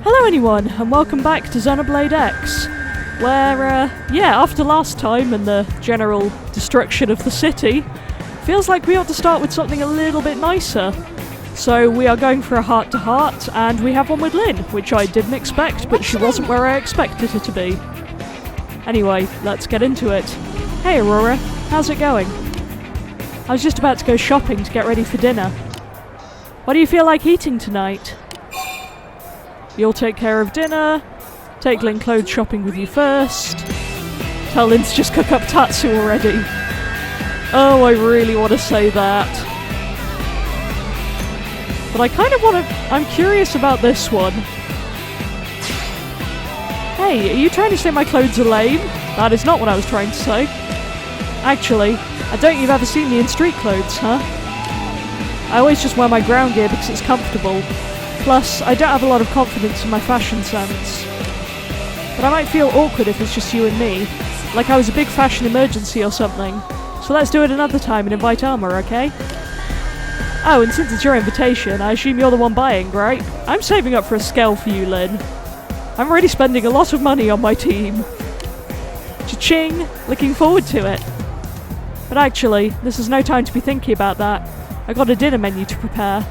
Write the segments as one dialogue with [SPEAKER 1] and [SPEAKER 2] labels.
[SPEAKER 1] Hello anyone, and welcome back to Xenoblade X, where, after last time and the general destruction of the city, feels like we ought to start with something a little bit nicer. So we are going for a heart-to-heart, and we have one with Lynn, which I didn't expect, but she wasn't where I expected her to be. Anyway, let's get into it. Hey Aurora, how's it going? I was just about to go shopping to get ready for dinner. What do you feel like eating tonight? You'll take care of dinner, take Lynn clothes shopping with you first. Tell Lynn to just cook up tatsu already. Oh, I really want to say that. But I kind of want to... I'm curious about this one. Hey, are you trying to say my clothes are lame? That is not what I was trying to say. Actually, I don't think you've ever seen me in street clothes, huh? I always just wear my ground gear because it's comfortable. Plus, I don't have a lot of confidence in my fashion sense. But I might feel awkward if it's just you and me. Like I was a big fashion emergency or something. So let's do it another time and invite Armor, okay? Oh, and since it's your invitation, I assume you're the one buying, right? I'm saving up for a scale for you, Lynn. I'm already spending a lot of money on my team. Cha-ching! Looking forward to it. But actually, this is no time to be thinking about that. I got a dinner menu to prepare.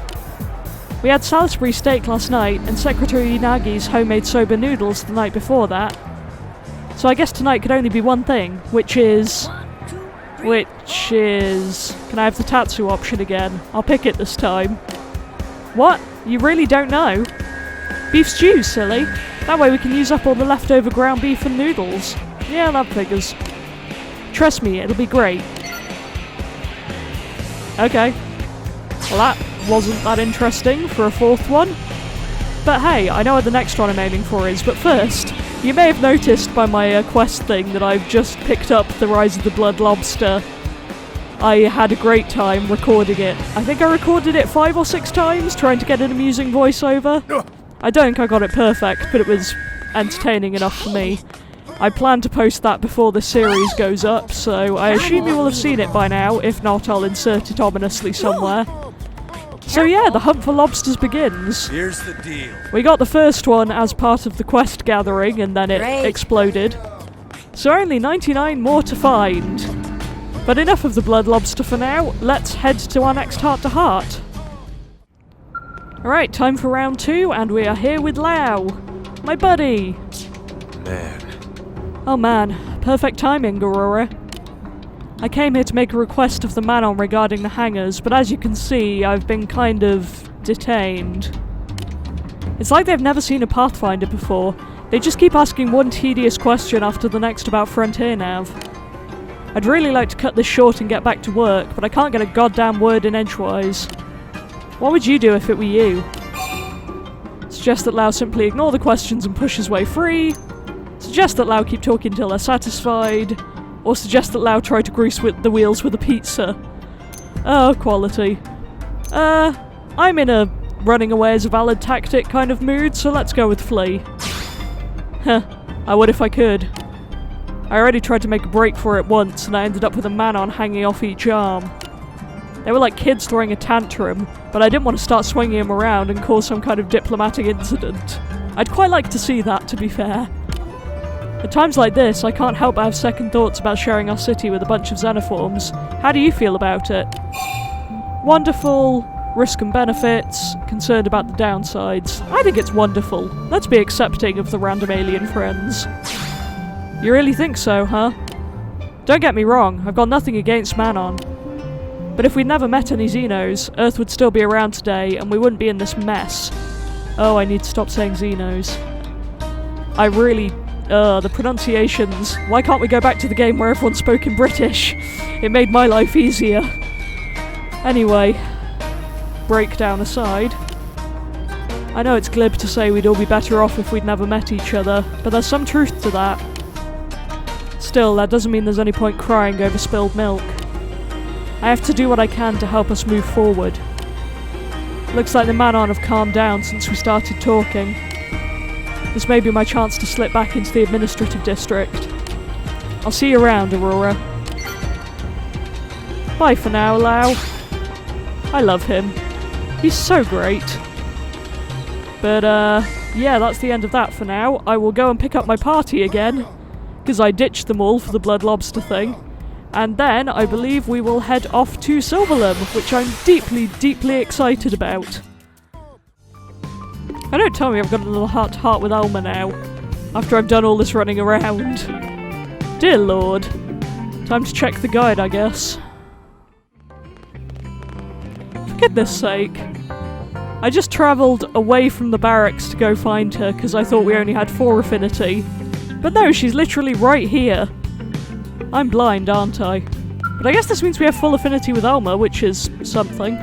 [SPEAKER 1] We had Salisbury steak last night, and Secretary Nagi's homemade soba noodles the night before that. So I guess tonight could only be one thing, which is... Can I have the tatsu option again? I'll pick it this time. What? You really don't know? Beef stew, silly. That way we can use up all the leftover ground beef and noodles. Yeah, that figures. Trust me, it'll be great. Okay. Well, that wasn't that interesting for a fourth one. But hey, I know what the next one I'm aiming for is, but first, you may have noticed by my quest thing that I've just picked up The Rise of the Blood Lobster. I had a great time recording it. I think I recorded it 5 or 6 times, trying to get an amusing voiceover. I don't think I got it perfect, but it was entertaining enough for me. I plan to post that before the series goes up, so I assume you will have seen it by now. If not, I'll insert it ominously somewhere. So yeah, the hunt for lobsters begins.
[SPEAKER 2] Here's the deal.
[SPEAKER 1] We got the first one as part of the quest gathering, and then it exploded. So only 99 more to find. But enough of the blood lobster for now. Let's head to our next heart-to-heart. Alright, time for round 2, and we are here with Lau, my buddy.
[SPEAKER 2] Man.
[SPEAKER 1] Oh man, perfect timing, Aurora. I came here to make a request of the Manon regarding the hangars, but as you can see, I've been kind of detained. It's like they've never seen a Pathfinder before. They just keep asking one tedious question after the next about Frontier Nav. I'd really like to cut this short and get back to work, but I can't get a goddamn word in edgewise. What would you do if it were you? Suggest that Lau simply ignore the questions and push his way free. Suggest that Lau keep talking till they're satisfied. Or suggest that Lau try to grease the wheels with a pizza. Oh, quality. I'm in a running away is a valid tactic kind of mood, so let's go with flee. Heh, I would if I could. I already tried to make a break for it once, and I ended up with a Manon hanging off each arm. They were like kids throwing a tantrum, but I didn't want to start swinging them around and cause some kind of diplomatic incident. I'd quite like to see that, to be fair. At times like this, I can't help but have second thoughts about sharing our city with a bunch of xenoforms. How do you feel about it? Wonderful, risk and benefits, concerned about the downsides. I think it's wonderful. Let's be accepting of the random alien friends. You really think so, huh? Don't get me wrong, I've got nothing against Manon. But if we'd never met any Xenos, Earth would still be around today, and we wouldn't be in this mess. Oh, I need to stop saying Xenos. I really... the pronunciations. Why can't we go back to the game where everyone spoke in British? It made my life easier. Anyway, breakdown aside. I know it's glib to say we'd all be better off if we'd never met each other, but there's some truth to that. Still, that doesn't mean there's any point crying over spilled milk. I have to do what I can to help us move forward. Looks like the Manon have calmed down since we started talking. This may be my chance to slip back into the administrative district. I'll see you around, Aurora. Bye for now, Lau. I love him. He's so great. But, yeah, that's the end of that for now. I will go and pick up my party again, because I ditched them all for the blood lobster thing. And then, I believe we will head off to Sylvalum, which I'm deeply, deeply excited about. Oh, don't tell me I've got a little heart-to-heart with Alma now, after I've done all this running around. Dear Lord. Time to check the guide, I guess. For goodness sake. I just travelled away from the barracks to go find her, because I thought we only had 4 affinity. But no, she's literally right here. I'm blind, aren't I? But I guess this means we have full affinity with Alma, which is something.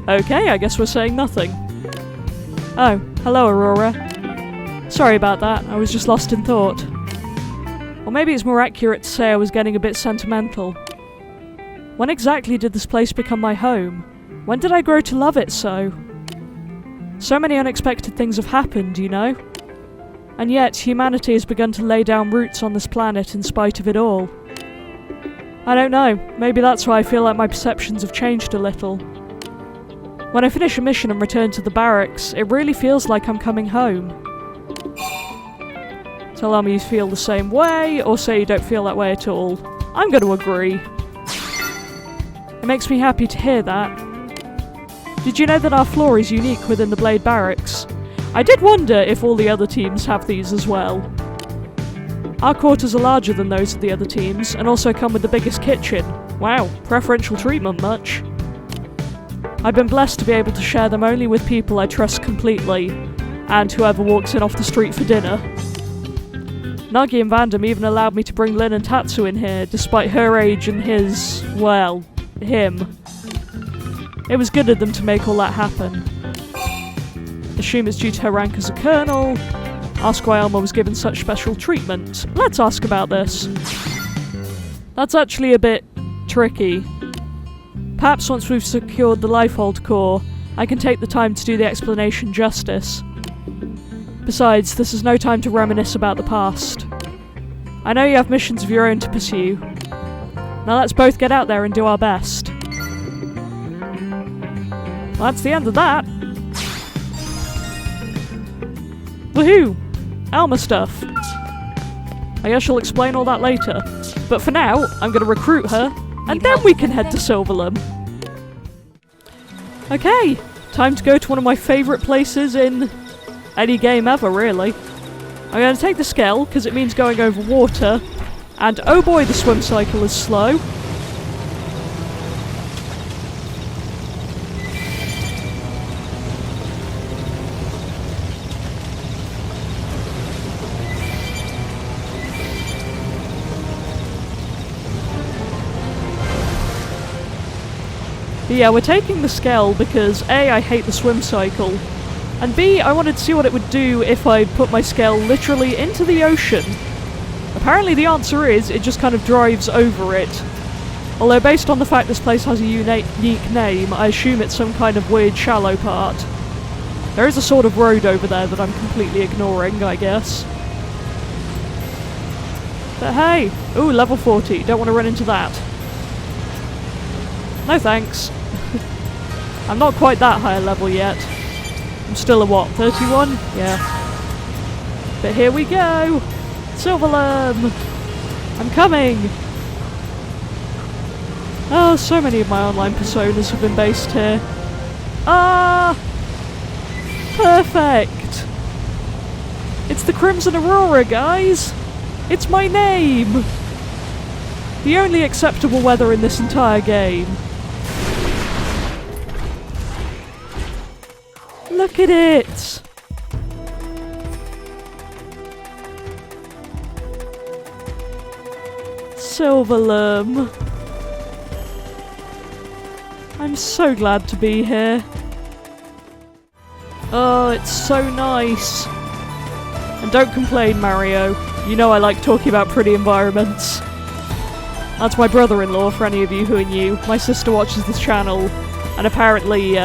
[SPEAKER 1] Okay, I guess we're saying nothing. Oh, hello Aurora. Sorry about that, I was just lost in thought. Or maybe it's more accurate to say I was getting a bit sentimental. When exactly did this place become my home? When did I grow to love it so? So many unexpected things have happened, you know? And yet, humanity has begun to lay down roots on this planet in spite of it all. I don't know, maybe that's why I feel like my perceptions have changed a little. When I finish a mission and return to the barracks, it really feels like I'm coming home. Tell me you feel the same way, or say you don't feel that way at all. I'm going to agree. It makes me happy to hear that. Did you know that our floor is unique within the Blade Barracks? I did wonder if all the other teams have these as well. Our quarters are larger than those of the other teams, and also come with the biggest kitchen. Wow, preferential treatment much. I've been blessed to be able to share them only with people I trust completely, and whoever walks in off the street for dinner. Nagi and Vandam even allowed me to bring Lynn and Tatsu in here, despite her age and his, well, him. It was good of them to make all that happen. Assume it's due to her rank as a colonel. Ask why Alma was given such special treatment. Let's ask about this. That's actually a bit tricky. Perhaps once we've secured the Lifehold core, I can take the time to do the explanation justice. Besides, this is no time to reminisce about the past. I know you have missions of your own to pursue. Now let's both get out there and do our best. Well, that's the end of that. Woohoo! Alma stuff. I guess she'll explain all that later. But for now, I'm going to recruit her, and then we can head to Sylvalum. Okay, time to go to one of my favourite places in any game ever, really. I'm going to take the Skell, because it means going over water, and oh boy, the swim cycle is slow. But yeah, we're taking the Skell because A, I hate the swim cycle, and B, I wanted to see what it would do if I put my Skell literally into the ocean. Apparently the answer is, it just kind of drives over it. Although based on the fact this place has a unique name, I assume it's some kind of weird shallow part. There is a sort of road over there that I'm completely ignoring, I guess. But hey! Ooh, level 40, don't want to run into that. No thanks. I'm not quite that high a level yet. I'm still a what, 31? Yeah. But here we go! Sylvalum! I'm coming! Oh, so many of my online personas have been based here. Ah! Perfect! It's the Crimson Aurora, guys! It's my name! The only acceptable weather in this entire game. Look at it! Sylvalum. I'm so glad to be here. Oh, it's so nice. And don't complain, Mario. You know I like talking about pretty environments. That's my brother-in-law, for any of you who are new. My sister watches this channel, and apparently,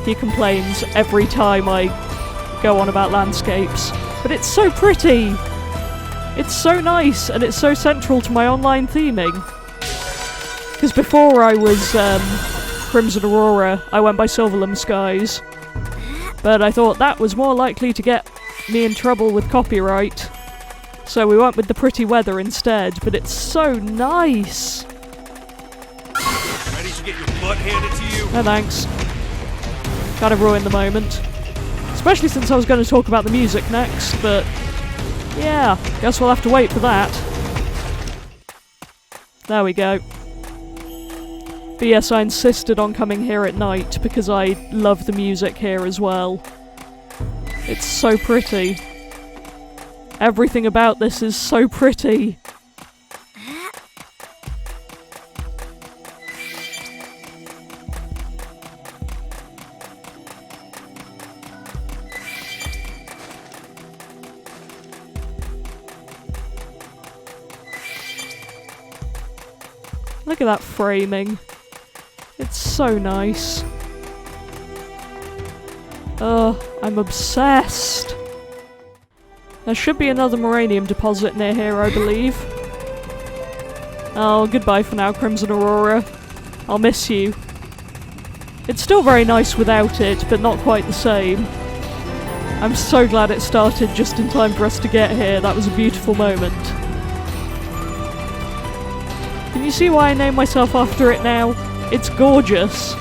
[SPEAKER 1] he complains every time I go on about landscapes. But it's so pretty! It's so nice, and it's so central to my online theming. Because before I was, Crimson Aurora, I went by Sylvalum Skies. But I thought that was more likely to get me in trouble with copyright. So we went with the pretty weather instead, but it's so nice!
[SPEAKER 2] Ready to get your butt handed to you?
[SPEAKER 1] No thanks. Kind of ruined the moment. Especially since I was going to talk about the music next, but... yeah, guess we'll have to wait for that. There we go. But yes, I insisted on coming here at night because I love the music here as well. It's so pretty. Everything about this is so pretty. Look at that framing. It's so nice. I'm obsessed. There should be another moranium deposit near here, I believe. Oh, goodbye for now, Crimson Aurora. I'll miss you. It's still very nice without it, but not quite the same. I'm so glad it started just in time for us to get here. That was a beautiful moment. Can you see why I named myself after it now? It's gorgeous.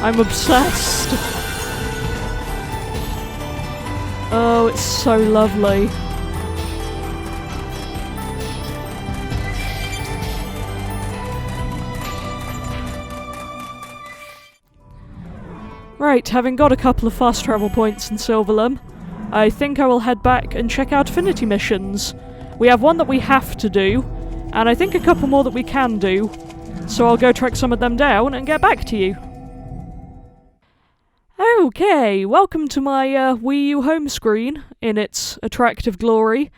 [SPEAKER 1] I'm obsessed. Oh, it's so lovely. Right, having got a couple of fast travel points in Sylvalum, I think I will head back and check out affinity missions. We have one that we have to do, and I think a couple more that we can do, so I'll go track some of them down and get back to you. Okay, welcome to my Wii U home screen in its attractive glory,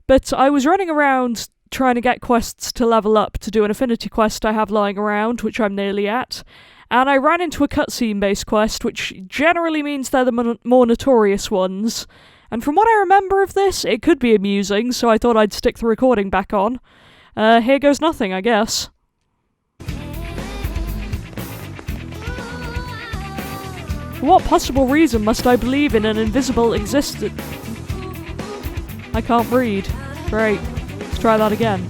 [SPEAKER 1] but I was running around trying to get quests to level up to do an affinity quest I have lying around, which I'm nearly at, and I ran into a cutscene-based quest, which generally means they're the more notorious ones, and from what I remember of this, it could be amusing, so I thought I'd stick the recording back on. Here goes nothing, I guess. For what possible reason must I believe in an invisible existence? I can't read. Great. Let's try that again.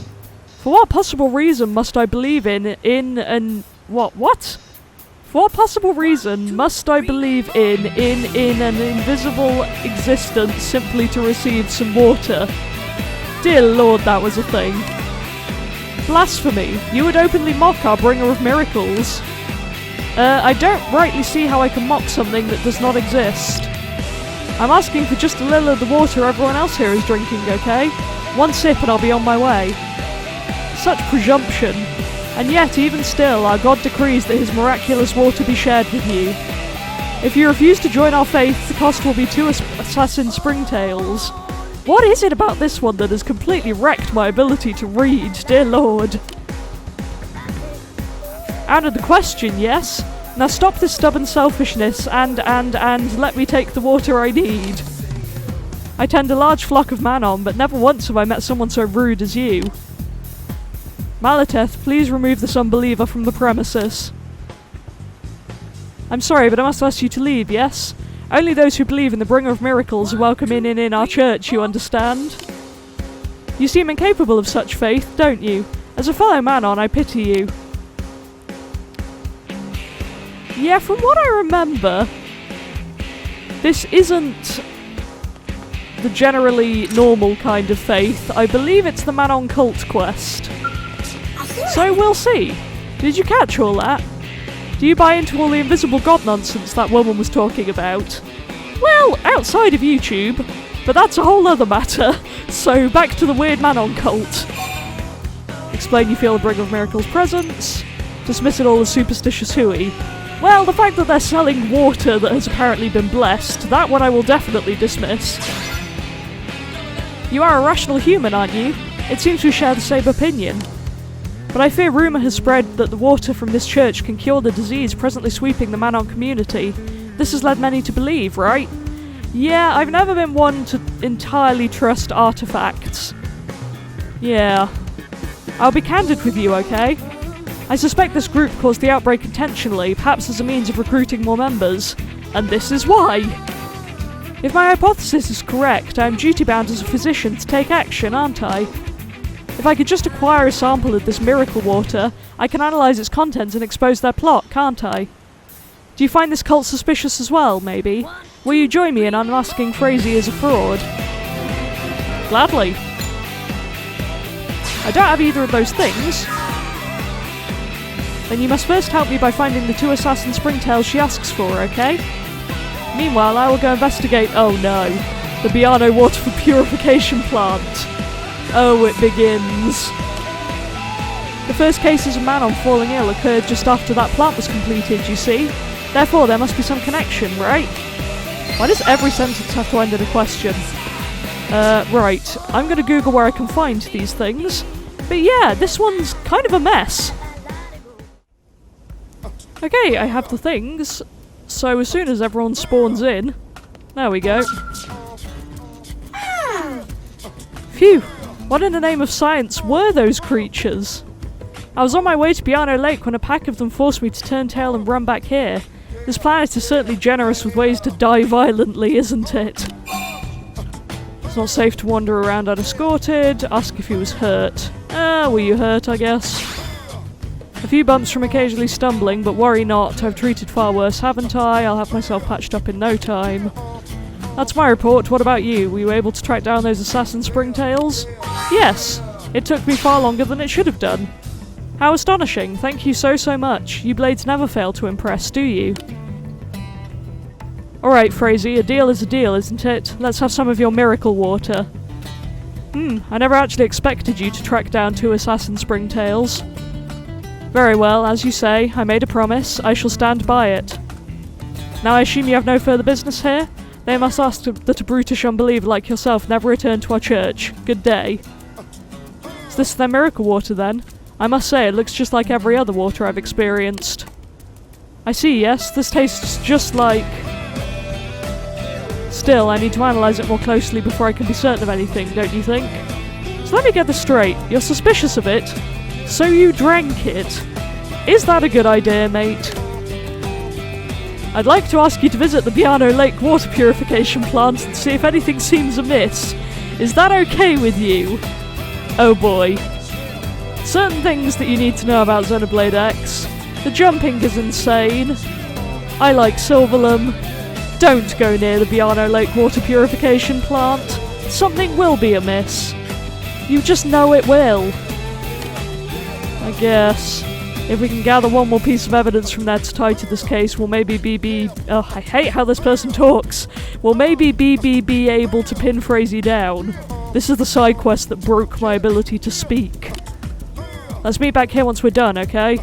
[SPEAKER 1] For what possible reason must I believe in an... What? For what possible reason must I believe in an invisible existence simply to receive some water? Dear Lord, that was a thing. Blasphemy! You would openly mock our bringer of miracles. I don't rightly see how I can mock something that does not exist. I'm asking for just a little of the water everyone else here is drinking, okay? One sip and I'll be on my way. Such presumption. And yet, even still, our God decrees that his miraculous water be shared with you. If you refuse to join our faith, the cost will be 2 assassin springtails. What is it about this one that has completely wrecked my ability to read, dear Lord? Out of the question, yes? Now stop this stubborn selfishness and let me take the water I need. I tend a large flock of Manon, but never once have I met someone so rude as you. Malateth, please remove this unbeliever from the premises. I'm sorry, but I must ask you to leave, yes? Only those who believe in the bringer of miracles are welcome in our church, you understand? You seem incapable of such faith, don't you? As a fellow Manon, I pity you. Yeah, from what I remember, this isn't the generally normal kind of faith. I believe it's the Manon cult quest. So we'll see. Did you catch all that? Do you buy into all the invisible god nonsense that woman was talking about? Well, outside of YouTube, but that's a whole other matter. So back to the weird Manon cult. Explain you feel the bringer of miracles' presence. Dismiss it all as superstitious hooey. Well, the fact that they're selling water that has apparently been blessed, that one I will definitely dismiss. You are a rational human, aren't you? It seems we share the same opinion. But I fear rumour has spread that the water from this church can cure the disease presently sweeping the Manon community. This has led many to believe, right? Yeah, I've never been one to entirely trust artifacts. Yeah. I'll be candid with you, okay? I suspect this group caused the outbreak intentionally, perhaps as a means of recruiting more members. And this is why! If my hypothesis is correct, I am duty-bound as a physician to take action, aren't I? If I could just acquire a sample of this miracle water, I can analyse its contents and expose their plot, can't I? Do you find this cult suspicious as well, maybe? Will you join me in unmasking Frazee as a fraud? Gladly. I don't have either of those things. Then you must first help me by finding the 2 assassin springtails she asks for, okay? Meanwhile, I will go investigate— oh no, the Biano water purification plant. Oh, it begins. The first cases of Manon falling ill occurred just after that plant was completed, you see? Therefore, there must be some connection, right? Why does every sentence have to end in a question? Right. I'm gonna Google where I can find these things. But yeah, this one's kind of a mess. Okay, I have the things. So as soon as everyone spawns in... there we go. Phew! What in the name of science were those creatures? I was on my way to Biano Lake when a pack of them forced me to turn tail and run back here. This planet is certainly generous with ways to die violently, isn't it? It's not safe to wander around unescorted. Ask if he was hurt. Were you hurt, I guess? A few bumps from occasionally stumbling, but worry not. I've treated far worse, haven't I? I'll have myself patched up in no time. That's my report. What about you? Were you able to track down those assassin springtails? Yes. It took me far longer than it should have done. How astonishing. Thank you so much. You blades never fail to impress, do you? Alright, Frazee, a deal is a deal, isn't it? Let's have some of your miracle water. I never actually expected you to track down 2 assassin springtails. Very well, as you say, I made a promise. I shall stand by it. Now I assume you have no further business here? They must ask that a brutish unbeliever like yourself never return to our church. Good day. Is this their miracle water then? I must say, it looks just like every other water I've experienced. I see, yes, this tastes just like... Still, I need to analyse it more closely before I can be certain of anything, don't you think? So let me get this straight. You're suspicious of it? So you drank it? Is that a good idea, mate? I'd like to ask you to visit the Biano Lake water purification plant and see if anything seems amiss. Is that okay with you? Oh boy. Certain things that you need to know about Xenoblade X. The jumping is insane. I like Sylvalum. Don't go near the Biano Lake water purification plant. Something will be amiss. You just know it will. I guess. If we can gather one more piece of evidence from there to tie to this case, we'll maybe be oh, I hate how this person talks. We'll maybe be able to pin Frazee down. This is the side quest that broke my ability to speak. Let's meet back here once we're done, okay?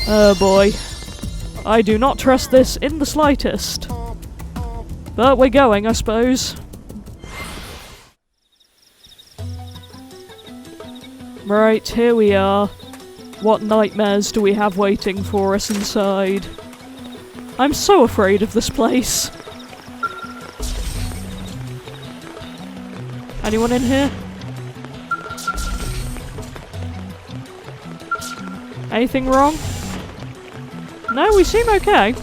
[SPEAKER 1] Oh boy. I do not trust this in the slightest. But we're going, I suppose. Right, here we are. What nightmares do we have waiting for us inside? I'm so afraid of this place. Anyone in here? Anything wrong? No, we seem okay.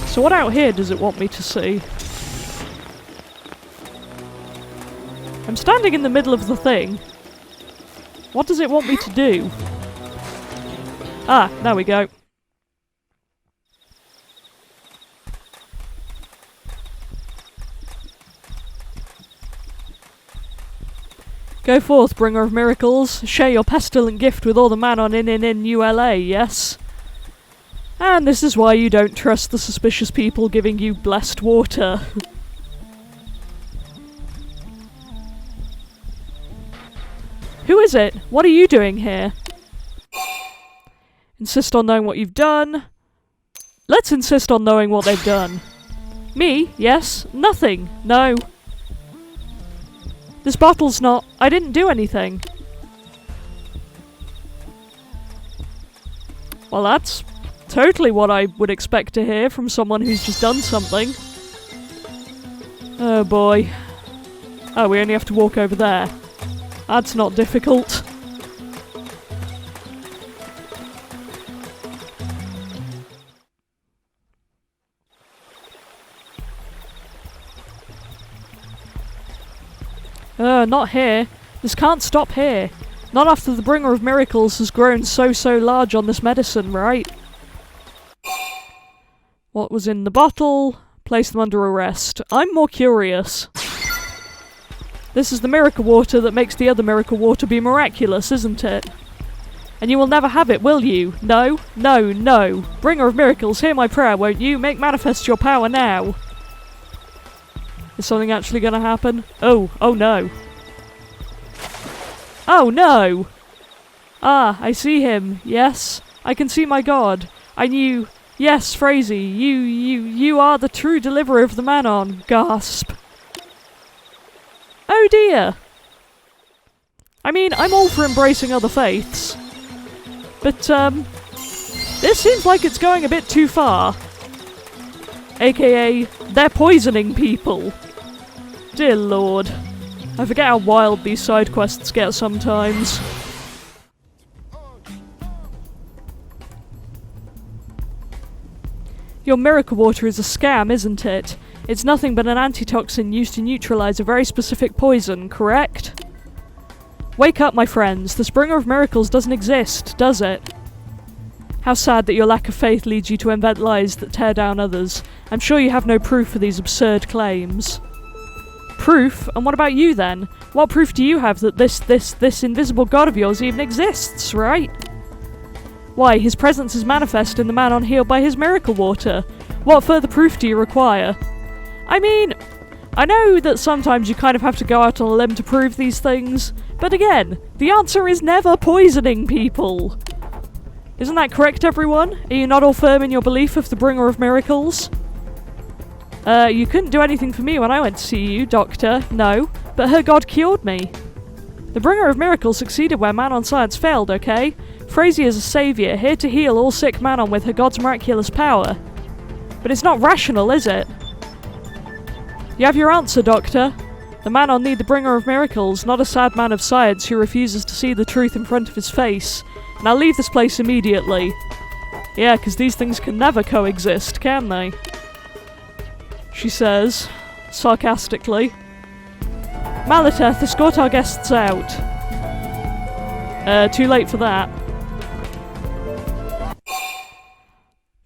[SPEAKER 1] So what out here does it want me to see? I'm standing in the middle of the thing. What does it want me to do? Ah, there we go. Go forth, bringer of miracles. Share your pestilent gift with all the Manon in ULA, yes? And this is why you don't trust the suspicious people giving you blessed water. Who is it? What are you doing here? Insist on knowing what you've done. Let's insist on knowing what they've done. Me? Yes? Nothing. No. This bottle's not... I didn't do anything. Well, that's totally what I would expect to hear from someone who's just done something. Oh boy. Oh, we only have to walk over there. That's not difficult. Not here. This can't stop here. Not after the bringer of miracles has grown so large on this medicine, right? What was in the bottle? Place them under arrest. I'm more curious. This is the miracle water that makes the other miracle water be miraculous, isn't it? And you will never have it, will you? No, no, no. Bringer of miracles, hear my prayer, won't you? Make manifest your power now. Is something actually gonna happen? Oh no. Oh no! Ah, I see him. Yes, I can see my god. I knew... Yes, Frazee, you are the true deliverer of the Manon. Gasp. Oh dear! I mean, I'm all for embracing other faiths. But, this seems like it's going a bit too far. AKA, they're poisoning people. Dear lord. I forget how wild these side quests get sometimes. Your miracle water is a scam, isn't it? It's nothing but an antitoxin used to neutralize a very specific poison, correct? Wake up, my friends. The bringer of miracles doesn't exist, does it? How sad that your lack of faith leads you to invent lies that tear down others. I'm sure you have no proof for these absurd claims. Proof? And what about you then? What proof do you have that this invisible god of yours even exists, right? Why, his presence is manifest in the Manon healed by his miracle water. What further proof do you require? I mean, I know that sometimes you kind of have to go out on a limb to prove these things, but again, the answer is never poisoning people. Isn't that correct, everyone? Are you not all firm in your belief of the bringer of miracles? You couldn't do anything for me when I went to see you, Doctor. No, but her god cured me. The bringer of miracles succeeded where Manon science failed, okay? Frazee is a saviour, here to heal all sick Manon with her god's miraculous power. But it's not rational, is it? You have your answer, Doctor. The Manon need the bringer of miracles, not a sad man of science who refuses to see the truth in front of his face. Now leave this place immediately. Yeah, because these things can never coexist, can they? She says, sarcastically. Malateth, escort our guests out. Too late for that.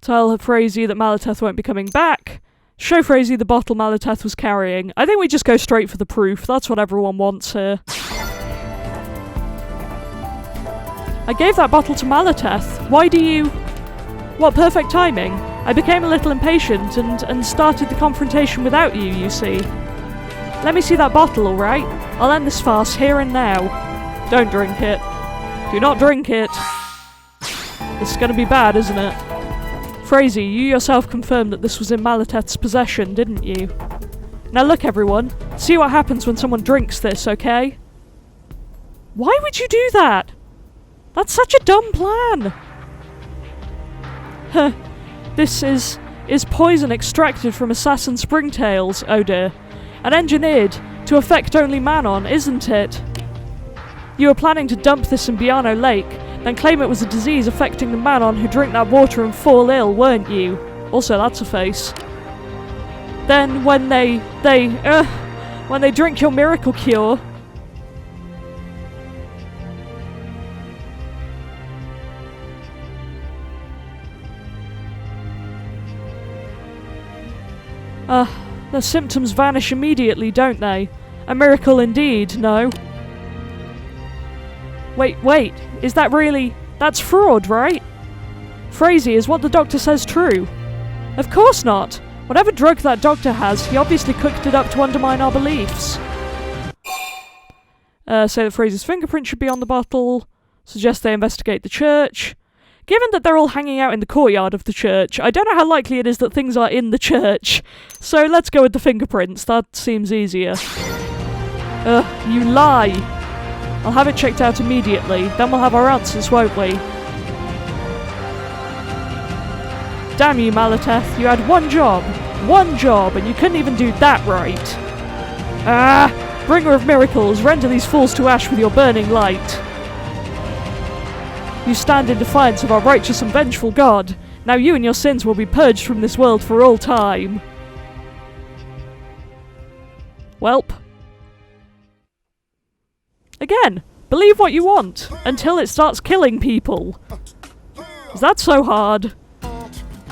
[SPEAKER 1] Tell her Frazee that Malateth won't be coming back. Show Frazee the bottle Malateth was carrying. I think we just go straight for the proof. That's what everyone wants here. I gave that bottle to Malateth. Why do you... What perfect timing. I became a little impatient and started the confrontation without you, you see. Let me see that bottle, alright? I'll end this farce here and now. Don't drink it. Do not drink it. This is gonna be bad, isn't it? Frazee, you yourself confirmed that this was in Malateth's possession, didn't you? Now look, everyone. See what happens when someone drinks this, okay? Why would you do that? That's such a dumb plan! Huh. This is poison extracted from assassin springtails, oh dear. And engineered to affect only Manon, isn't it? You were planning to dump this in Biano Lake, then claim it was a disease affecting the Manon who drink that water and fall ill, weren't you? Also, that's a face. Then when they drink your miracle cure... the symptoms vanish immediately, don't they? A miracle indeed, no? Wait, is that really... That's fraud, right? Frazee, is what the doctor says true? Of course not! Whatever drug that doctor has, he obviously cooked it up to undermine our beliefs. Say that Frazee's fingerprint should be on the bottle. Suggest they investigate the church. Given that they're all hanging out in the courtyard of the church, I don't know how likely it is that things are in the church. So let's go with the fingerprints, that seems easier. You lie! I'll have it checked out immediately, then we'll have our answers, won't we? Damn you, Malateth, you had one job, and you couldn't even do that right. Bringer of miracles, render these fools to ash with your burning light. You stand in defiance of our righteous and vengeful God. Now you and your sins will be purged from this world for all time. Welp. Again, believe what you want, until it starts killing people. Is that so hard?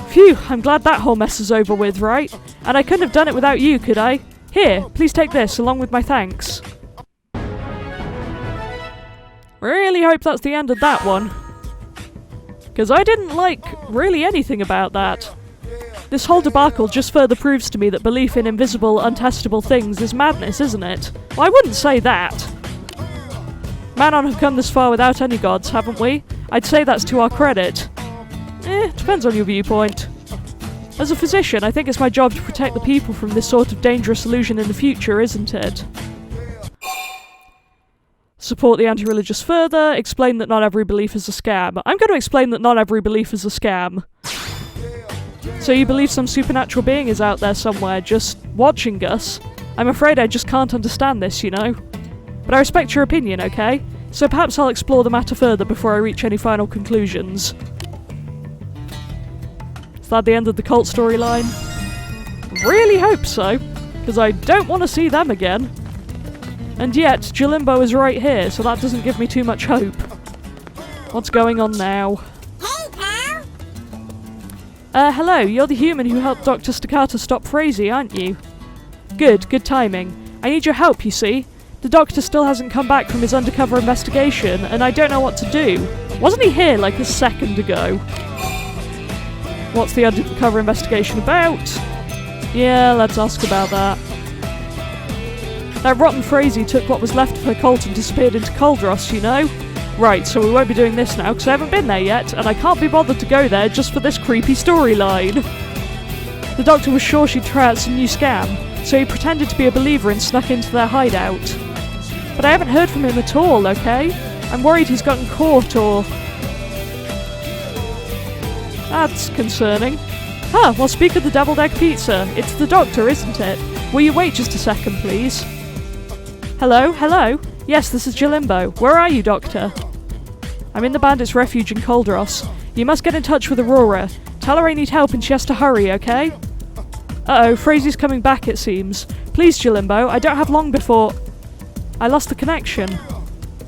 [SPEAKER 1] Phew, I'm glad that whole mess is over with, right? And I couldn't have done it without you, could I? Here, please take this, along with my thanks. Really hope that's the end of that one. Because I didn't like really anything about that. This whole debacle just further proves to me that belief in invisible, untestable things is madness, isn't it? Well, I wouldn't say that. Manon have come this far without any gods, haven't we? I'd say that's to our credit. Depends on your viewpoint. As a physician, I think it's my job to protect the people from this sort of dangerous illusion in the future, isn't it? Support the anti-religious further, explain that not every belief is a scam. I'm going to explain that not every belief is a scam. So you believe some supernatural being is out there somewhere, just watching us? I'm afraid I just can't understand this, you know? But I respect your opinion, okay? So perhaps I'll explore the matter further before I reach any final conclusions. Is that the end of the cult storyline? Really hope so, because I don't want to see them again. And yet, Jalimbo is right here, so that doesn't give me too much hope. What's going on now?
[SPEAKER 3] Hey, pal!
[SPEAKER 1] Hello, you're the human who helped Dr. Staccato stop Frazee, aren't you? Good timing. I need your help, you see. The doctor still hasn't come back from his undercover investigation, and I don't know what to do. Wasn't he here like a second ago? What's the undercover investigation about? Yeah, let's ask about that. That rotten Frazee took what was left of her cult and disappeared into Coldross, you know? Right, so we won't be doing this now, because I haven't been there yet, and I can't be bothered to go there just for this creepy storyline. The doctor was sure she'd try out some new scam, so he pretended to be a believer and snuck into their hideout. But I haven't heard from him at all, okay? I'm worried he's gotten caught or... That's concerning. Well, speak of the deviled egg pizza. It's the doctor, isn't it? Will you wait just a second, please? Hello? Yes, this is Jalimbo. Where are you, Doctor? I'm in the bandits' refuge in Coldross. You must get in touch with Aurora. Tell her I need help and she has to hurry, okay? Uh-oh, Frazee's coming back, it seems. Please, Jalimbo, I don't have long before... I lost the connection.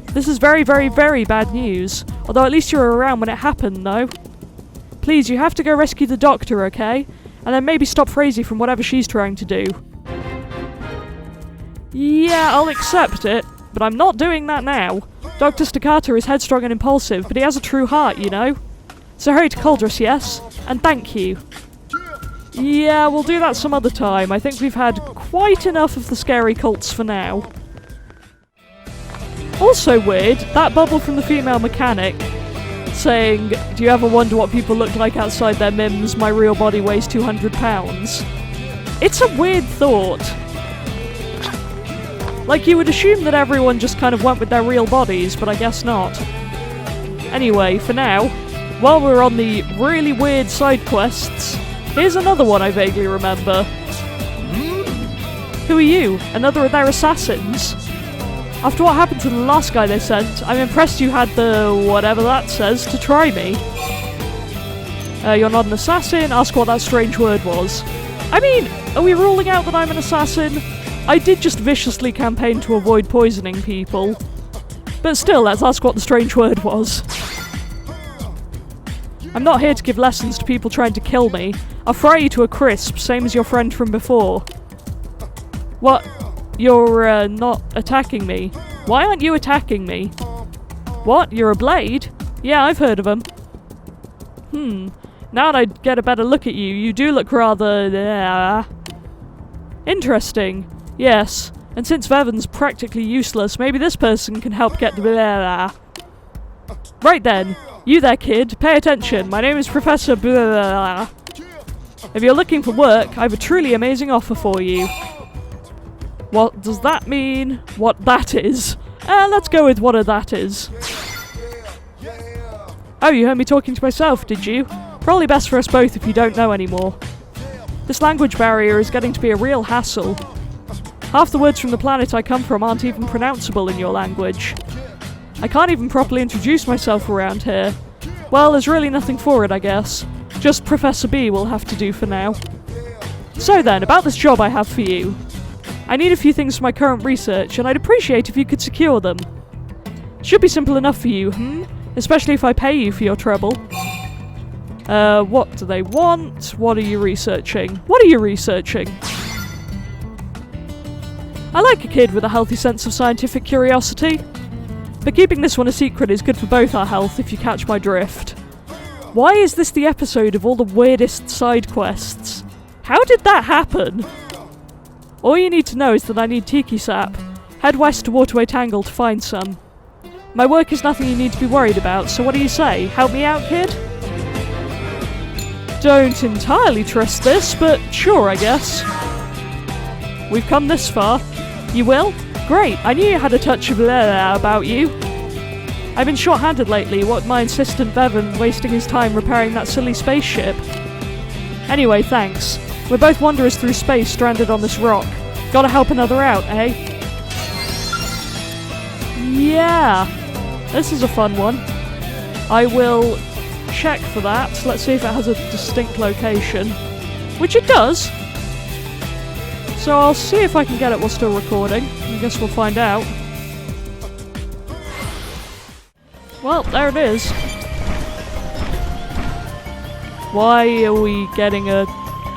[SPEAKER 1] This is very, very, very bad news. Although at least you were around when it happened, though. Please, you have to go rescue the doctor, okay? And then maybe stop Frazee from whatever she's trying to do. Yeah, I'll accept it, but I'm not doing that now. Dr. Staccato is headstrong and impulsive, but he has a true heart, you know? So hurry to Coldross, yes? And thank you. Yeah, we'll do that some other time. I think we've had quite enough of the scary cults for now. Also weird, that bubble from the female mechanic saying, do you ever wonder what people look like outside their mims? My real body weighs 200 pounds. It's a weird thought. Like, you would assume that everyone just kind of went with their real bodies, but I guess not. Anyway, for now, while we're on the really weird side quests, here's another one I vaguely remember. Who are you? Another of their assassins? After what happened to the last guy they sent, I'm impressed you had the whatever that says to try me. You're not an assassin? Ask what that strange word was. I mean, are we ruling out that I'm an assassin? I did just viciously campaign to avoid poisoning people. But still, let's ask what the strange word was. I'm not here to give lessons to people trying to kill me. I'll fry you to a crisp, same as your friend from before. What? You're, not attacking me. Why aren't you attacking me? What? You're a blade? Yeah, I've heard of 'em. Now that I get a better look at you, you do look rather... Interesting. Yes. And since Vevan's practically useless, maybe this person can help get the... Right then. You there, kid. Pay attention. My name is Professor... If you're looking for work, I have a truly amazing offer for you. What does that mean? What that is? Let's go with what that is. Oh, you heard me talking to myself, did you? Probably best for us both if you don't know anymore. This language barrier is getting to be a real hassle. Half the words from the planet I come from aren't even pronounceable in your language. I can't even properly introduce myself around here. Well, there's really nothing for it, I guess. Just Professor B will have to do for now. So then, about this job I have for you. I need a few things for my current research, and I'd appreciate if you could secure them. Should be simple enough for you, Especially if I pay you for your trouble. What do they want? What are you researching? What are you researching? I like a kid with a healthy sense of scientific curiosity. But keeping this one a secret is good for both our health, if you catch my drift. Why is this the episode of all the weirdest side quests? How did that happen? All you need to know is that I need Tiki Sap. Head west to Waterway Tangle to find some. My work is nothing you need to be worried about, so what do you say? Help me out, kid? Don't entirely trust this, but sure, I guess. We've come this far. You will? Great, I knew you had a touch of about you. I've been short-handed lately, what with my insistent Bevan wasting his time repairing that silly spaceship. Anyway, thanks. We're both wanderers through space stranded on this rock. Gotta help another out, eh? Yeah, this is a fun one. I will check for that. Let's see if it has a distinct location. Which it does! So I'll see if I can get it while still recording. I guess we'll find out. Well, there it is. Why are we getting a...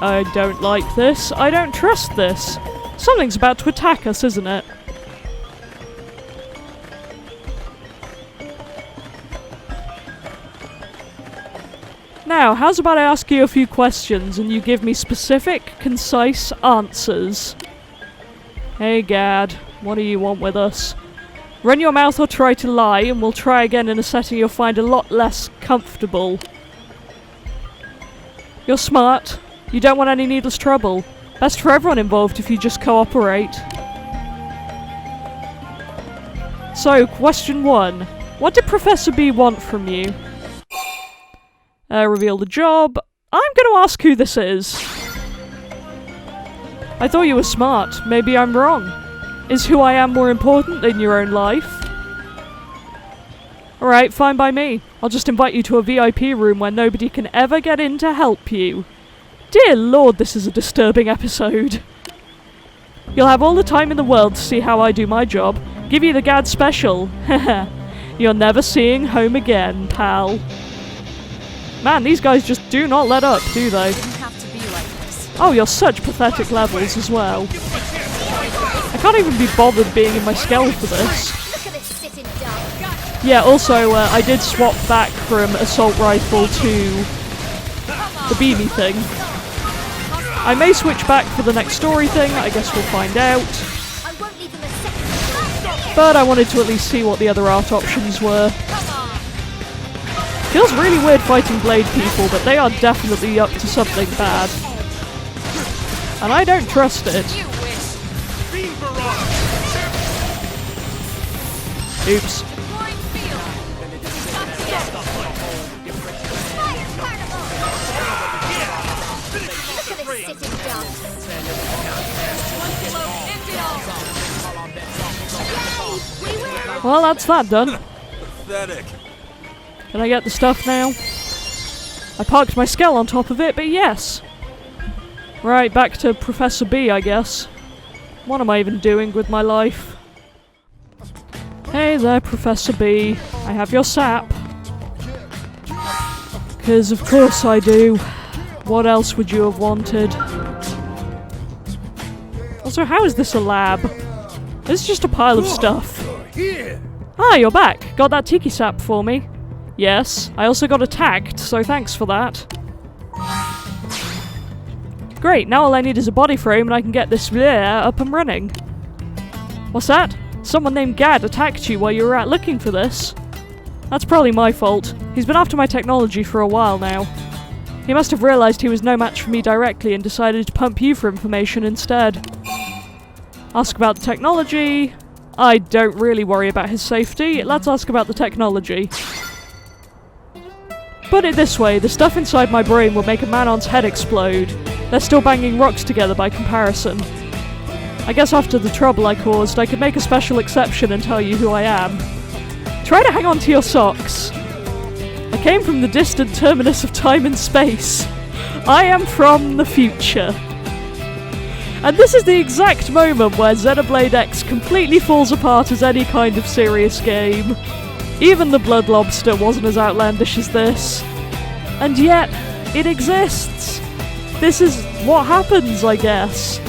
[SPEAKER 1] I don't like this. I don't trust this. Something's about to attack us, isn't it? Now, how's about I ask you a few questions and you give me specific, concise answers? Hey Gad, what do you want with us? Run your mouth or try to lie, and we'll try again in a setting you'll find a lot less comfortable. You're smart. You don't want any needless trouble. Best for everyone involved if you just cooperate. So, question 1. What did Professor B want from you? Reveal the job. I'm gonna ask who this is. I thought you were smart. Maybe I'm wrong. Is who I am more important than your own life? Alright, fine by me. I'll just invite you to a VIP room where nobody can ever get in to help you. Dear Lord, this is a disturbing episode. You'll have all the time in the world to see how I do my job. Give you the Gad special. Haha. You're never seeing home again, pal. Man, these guys just do not let up, do they? Oh, you're such pathetic levels as well. I can't even be bothered being in my skell for this. Yeah, also, I did swap back from assault rifle to the beamy thing. I may switch back for the next story thing, I guess we'll find out. But I wanted to at least see what the other art options were. Feels really weird fighting blade people, but they are definitely up to something bad. And I don't trust it. Oops. Well, that's that done.
[SPEAKER 2] Pathetic.
[SPEAKER 1] Can I get the stuff now? I parked my skell on top of it, but yes. Right, back to Professor B, I guess. What am I even doing with my life? Hey there, Professor B. I have your sap. 'Cause of course I do. What else would you have wanted? Also, how is this a lab? This is just a pile of stuff. Ah, you're back. Got that tiki sap for me? Yes. I also got attacked, so thanks for that. Great, now all I need is a body frame and I can get this up and running. What's that? Someone named Gad attacked you while you were out looking for this? That's probably my fault. He's been after my technology for a while now. He must have realised he was no match for me directly and decided to pump you for information instead. Ask about the technology. I don't really worry about his safety. Let's ask about the technology. Put it this way, the stuff inside my brain will make a Manon's head explode. They're still banging rocks together by comparison. I guess after the trouble I caused, I could make a special exception and tell you who I am. Try to hang on to your socks. I came from the distant terminus of time and space. I am from the future. And this is the exact moment where Xenoblade X completely falls apart as any kind of serious game. Even the blood lobster wasn't as outlandish as this. And yet, it exists. This is what happens, I guess.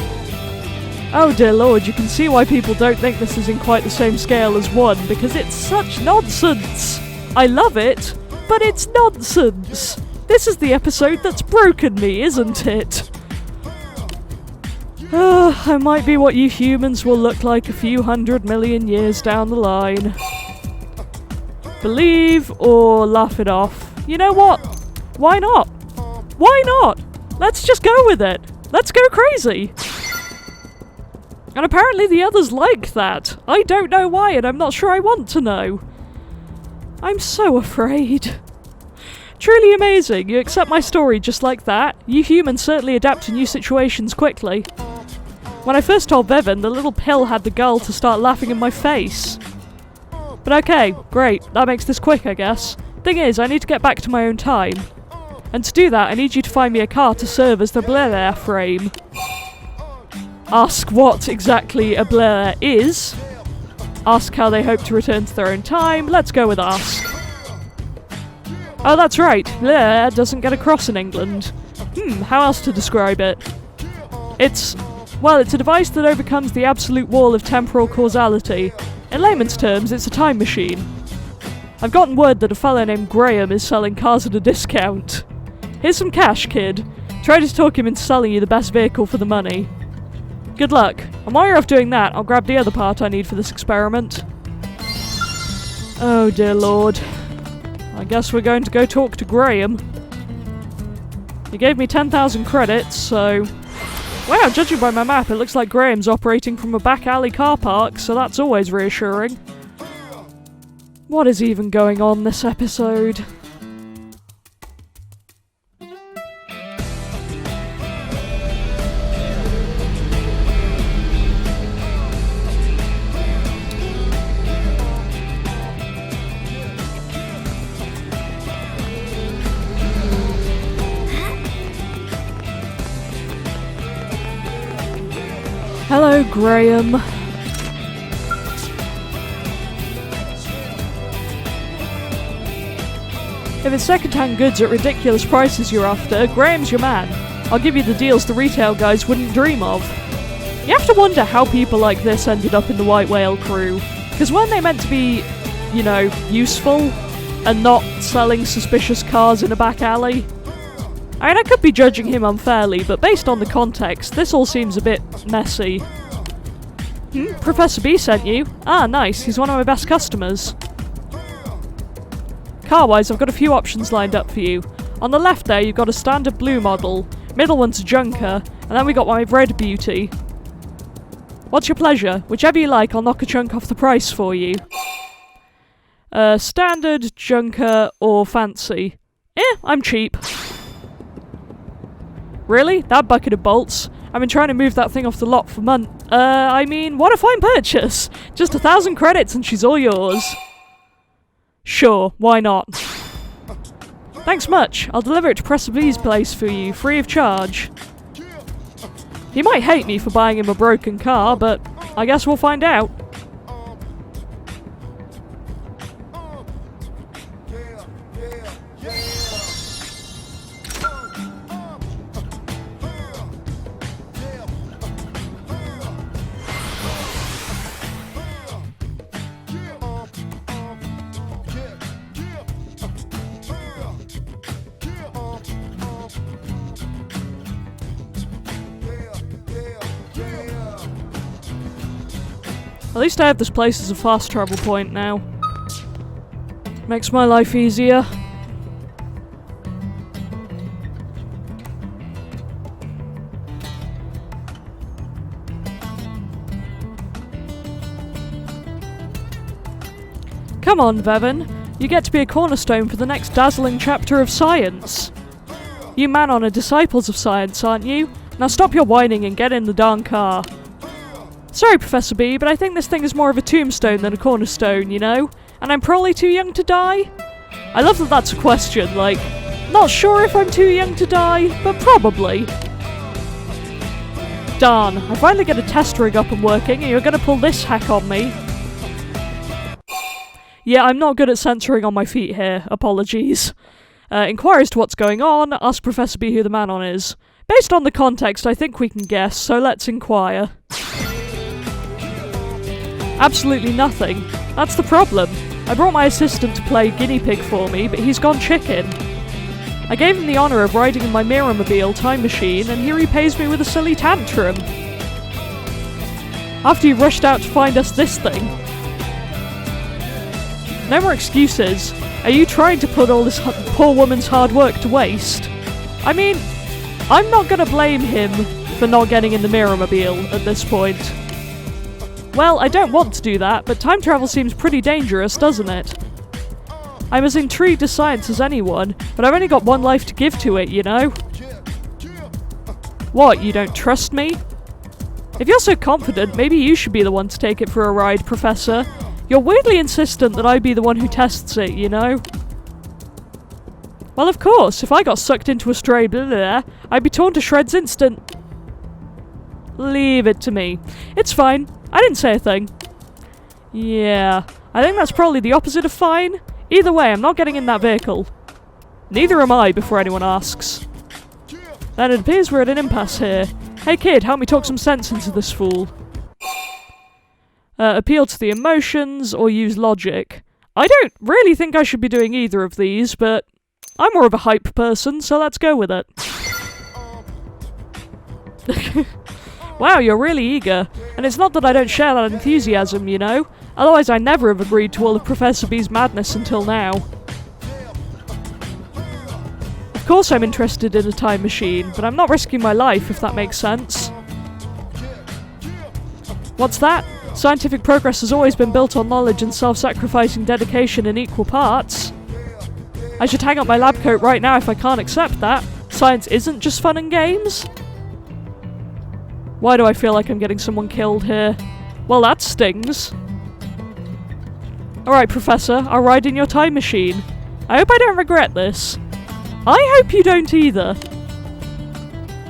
[SPEAKER 1] Oh dear lord, you can see why people don't think this is in quite the same scale as 1, because it's such nonsense. I love it, but it's nonsense. This is the episode that's broken me, isn't it? I might be what you humans will look like a few 100 million years down the line. Believe or laugh it off. You know what? Why not? Why not? Let's just go with it. Let's go crazy. And apparently the others like that. I don't know why, and I'm not sure I want to know. I'm so afraid. Truly amazing. You accept my story just like that. You humans certainly adapt to new situations quickly. When I first told Bevan, the little pill had the gall to start laughing in my face. But okay, great. That makes this quick, I guess. Thing is, I need to get back to my own time. And to do that, I need you to find me a car to serve as the Blair frame. Ask what exactly a Blair is. Ask how they hope to return to their own time. Let's go with ask. Oh, that's right. Blair doesn't get a cross in England. How else to describe it? It's a device that overcomes the absolute wall of temporal causality. In layman's terms, it's a time machine. I've gotten word that a fellow named Graham is selling cars at a discount. Here's some cash, kid. Try to talk him into selling you the best vehicle for the money. Good luck. And while you're off doing that, I'll grab the other part I need for this experiment. Oh dear lord. I guess we're going to go talk to Graham. He gave me 10,000 credits, so... Wow, judging by my map, it looks like Graham's operating from a back alley car park, so that's always reassuring. What is even going on this episode? Hello, Graham. If it's second-hand goods at ridiculous prices you're after, Graham's your man. I'll give you the deals the retail guys wouldn't dream of. You have to wonder how people like this ended up in the White Whale crew. Because weren't they meant to be, you know, useful? And not selling suspicious cars in a back alley? I mean, I could be judging him unfairly, but based on the context, this all seems a bit messy. Professor B sent you? Ah, nice. He's one of my best customers. Car-wise, I've got a few options lined up for you. On the left there, you've got a standard blue model. Middle one's a junker. And then we got my red beauty. What's your pleasure? Whichever you like, I'll knock a chunk off the price for you. Standard, junker, or fancy? I'm cheap. Really? That bucket of bolts? I've been trying to move that thing off the lot for months. I mean, what a fine purchase! Just 1,000 credits and she's all yours. Sure, why not? Thanks much. I'll deliver it to Professor B's place for you, free of charge. He might hate me for buying him a broken car, but I guess we'll find out. At least I have this place as a fast travel point now. Makes my life easier. Come on, Bevan. You get to be a cornerstone for the next dazzling chapter of science. You man on are disciples of science, aren't you? Now stop your whining and get in the darn car. Sorry, Professor B, but I think this thing is more of a tombstone than a cornerstone, you know? And I'm probably too young to die? I love that that's a question, like, not sure if I'm too young to die, but probably. Darn, I finally get a test rig up and working, and you're gonna pull this hack on me. Yeah, I'm not good at censoring on my feet here. Apologies. Inquire as to what's going on. Ask Professor B who the Manon is. Based on the context, I think we can guess, so let's inquire. Absolutely nothing. That's the problem. I brought my assistant to play guinea pig for me, but he's gone chicken. I gave him the honour of riding in my Mirror-mobile time machine, and here he pays me with a silly tantrum. After you rushed out to find us this thing. No more excuses. Are you trying to put all this poor woman's hard work to waste? I mean, I'm not gonna blame him for not getting in the Mirror-mobile at this point. Well, I don't want to do that, but time travel seems pretty dangerous, doesn't it? I'm as intrigued as science as anyone, but I've only got one life to give to it, you know? What, you don't trust me? If you're so confident, maybe you should be the one to take it for a ride, Professor. You're weirdly insistent that I be the one who tests it, you know? Well, of course, if I got sucked into a stray blah, I'd be torn to shreds instant. Leave it to me. It's fine. I didn't say a thing. Yeah, I think that's probably the opposite of fine. Either way, I'm not getting in that vehicle. Neither am I, before anyone asks. Then it appears we're at an impasse here. Hey kid, help me talk some sense into this fool. Appeal to the emotions, or use logic. I don't really think I should be doing either of these, but I'm more of a hype person, so let's go with it. Wow, you're really eager. And it's not that I don't share that enthusiasm, you know? Otherwise I never have agreed to all of Professor B's madness until now. Of course I'm interested in a time machine, but I'm not risking my life, if that makes sense. What's that? Scientific progress has always been built on knowledge and self-sacrificing dedication in equal parts. I should hang up my lab coat right now if I can't accept that. Science isn't just fun and games. Why do I feel like I'm getting someone killed here? Well, that stings. Alright, Professor, I'll ride in your time machine. I hope I don't regret this. I hope you don't either.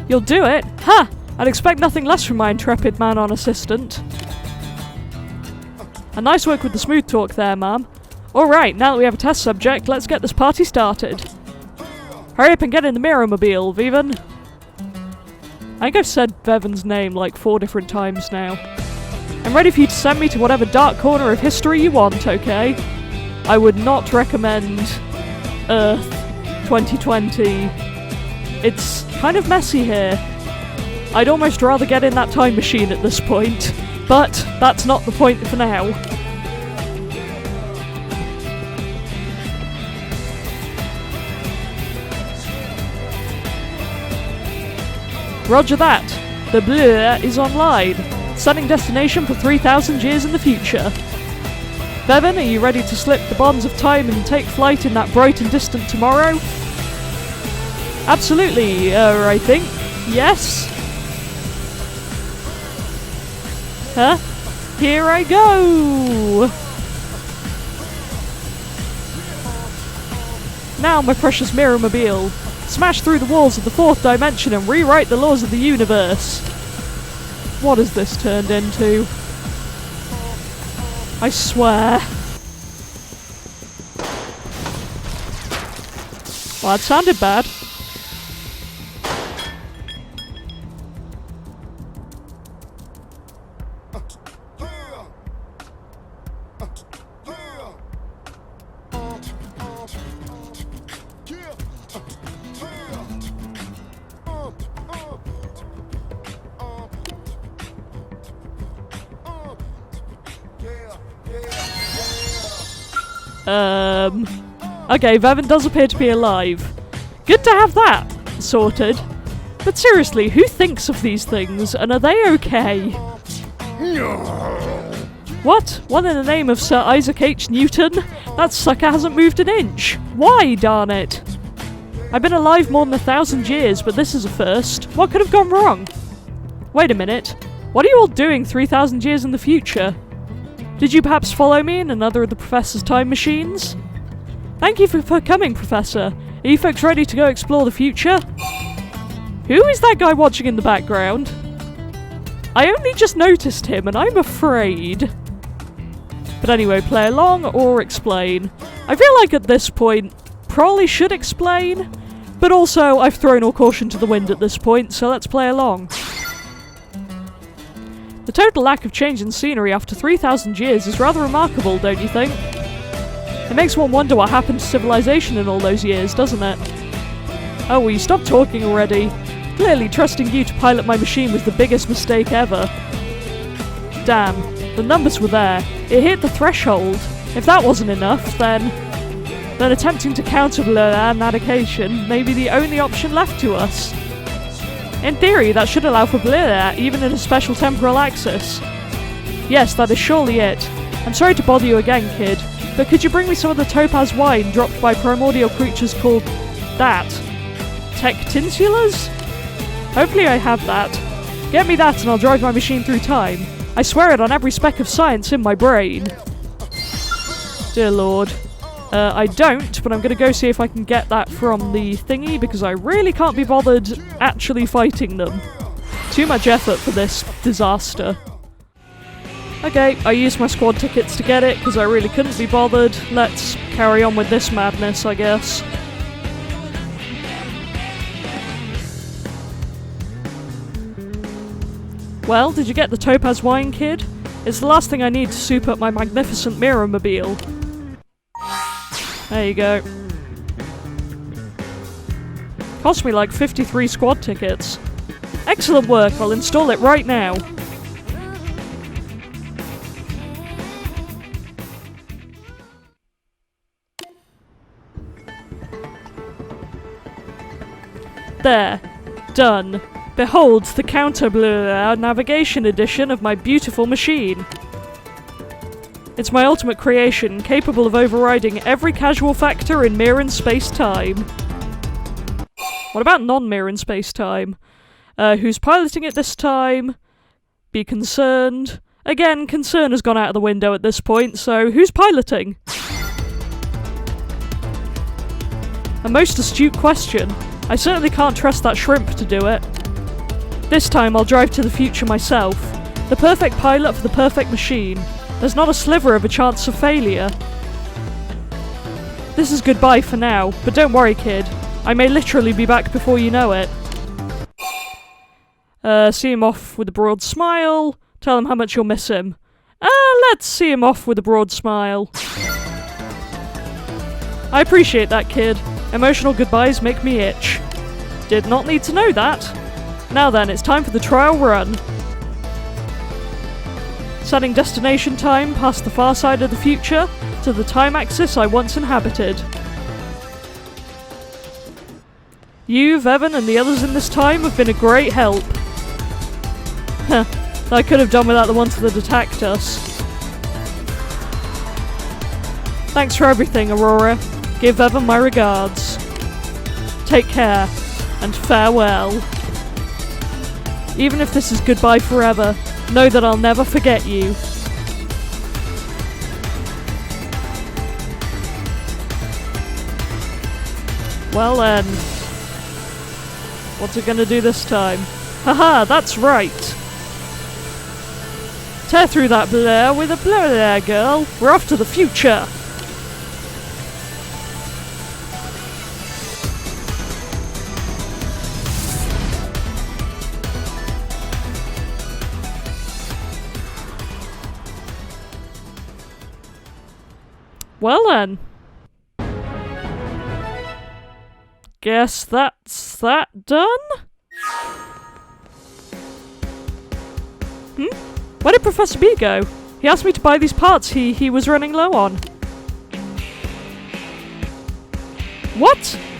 [SPEAKER 1] You'll do it? Ha! I'd expect nothing less from my intrepid man-on assistant. A nice work with the smooth talk there, ma'am. Alright, now that we have a test subject, let's get this party started. Hurry up and get in the Mirror-mobile, Vivan. I think I've said Bevan's name like 4 different times now. I'm ready for you to send me to whatever dark corner of history you want, okay? I would not recommend Earth 2020. It's kind of messy here. I'd almost rather get in that time machine at this point, but that's not the point for now. Roger that. The blur is online. Setting destination for 3,000 years in the future. Bevan, are you ready to slip the bonds of time and take flight in that bright and distant tomorrow? Absolutely, I think. Yes? Huh? Here I go! Now, my precious Mirror-mobile. Smash through the walls of the 4th dimension and rewrite the laws of the universe. What has this turned into? I swear. Well, that sounded bad. Okay, Bevan does appear to be alive. Good to have that sorted. But seriously, who thinks of these things, and are they okay? What? What in the name of Sir Isaac H. Newton? That sucker hasn't moved an inch. Why, darn it? I've been alive more than 1,000 years, but this is a first. What could have gone wrong? Wait a minute. What are you all doing 3,000 years in the future? Did you perhaps follow me in another of the Professor's time machines? Thank you for coming, Professor. Are you folks ready to go explore the future? Who is that guy watching in the background? I only just noticed him, and I'm afraid. But anyway, play along or explain. I feel like at this point, probably should explain, but also I've thrown all caution to the wind at this point, so let's play along. The total lack of change in scenery after 3,000 years is rather remarkable, don't you think? It makes one wonder what happened to civilization in all those years, doesn't it? Oh, will you stop talking already? Clearly, trusting you to pilot my machine was the biggest mistake ever. Damn, the numbers were there. It hit the threshold. If that wasn't enough, then attempting to counter our navigation may be the only option left to us. In theory, that should allow for blur even in a special temporal axis. Yes, that is surely it. I'm sorry to bother you again, kid, but could you bring me some of the topaz wine dropped by primordial creatures called that? Tectinsulas? Hopefully I have that. Get me that and I'll drive my machine through time. I swear it on every speck of science in my brain. Dear Lord. I don't, but I'm gonna go see if I can get that from the thingy, because I really can't be bothered actually fighting them. Too much effort for this disaster. Okay, I used my squad tickets to get it, because I really couldn't be bothered. Let's carry on with this madness, I guess. Well, did you get the topaz wine, kid? It's the last thing I need to soup up my magnificent mirror-mobile. There you go. Cost me like 53 squad tickets. Excellent work, I'll install it right now. There. Done. Behold the counter-blur navigation edition of my beautiful machine. It's my ultimate creation, capable of overriding every casual factor in mirror and space-time. What about non-mirror and space-time? Who's piloting it this time? Be concerned. Again, concern has gone out of the window at this point, so who's piloting? A most astute question. I certainly can't trust that shrimp to do it. This time I'll drive to the future myself. The perfect pilot for the perfect machine. There's not a sliver of a chance of failure. This is goodbye for now, but don't worry, kid. I may literally be back before you know it. See him off with a broad smile. Tell him how much you'll miss him. Let's see him off with a broad smile. I appreciate that, kid. Emotional goodbyes make me itch. Did not need to know that. Now then, it's time for the trial run. Setting destination time past the far side of the future to the time axis I once inhabited. You, Evan, and the others in this time have been a great help. Huh, I could have done without the ones that attacked us. Thanks for everything, Aurora. Give Evan my regards. Take care, and farewell. Even if this is goodbye forever, know that I'll never forget you. Well then. What's it gonna do this time? Haha, that's right! Tear through that blur with a blur there, girl! We're off to the future! Well then. Guess that's that done? Where did Professor B go? He asked me to buy these parts he was running low on. What?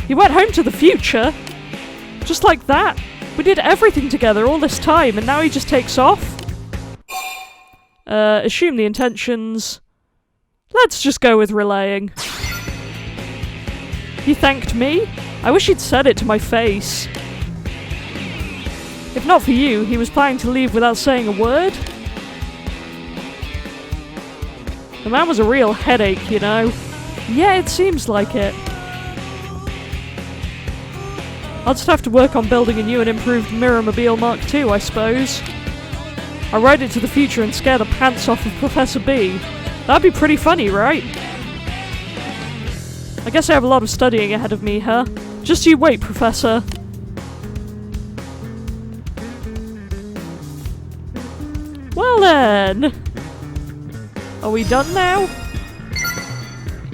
[SPEAKER 1] He went home to the future? Just like that? We did everything together all this time and now he just takes off? Assume the intentions. Let's just go with relaying. He thanked me? I wish he'd said it to my face. If not for you, he was planning to leave without saying a word. The man was a real headache, you know. Yeah, it seems like it. I'll just have to work on building a new and improved Mirror-mobile Mark II, I suppose. I'll ride it to the future and scare the pants off of Professor B. That'd be pretty funny, right? I guess I have a lot of studying ahead of me, huh? Just you wait, Professor. Well then! Are we done now?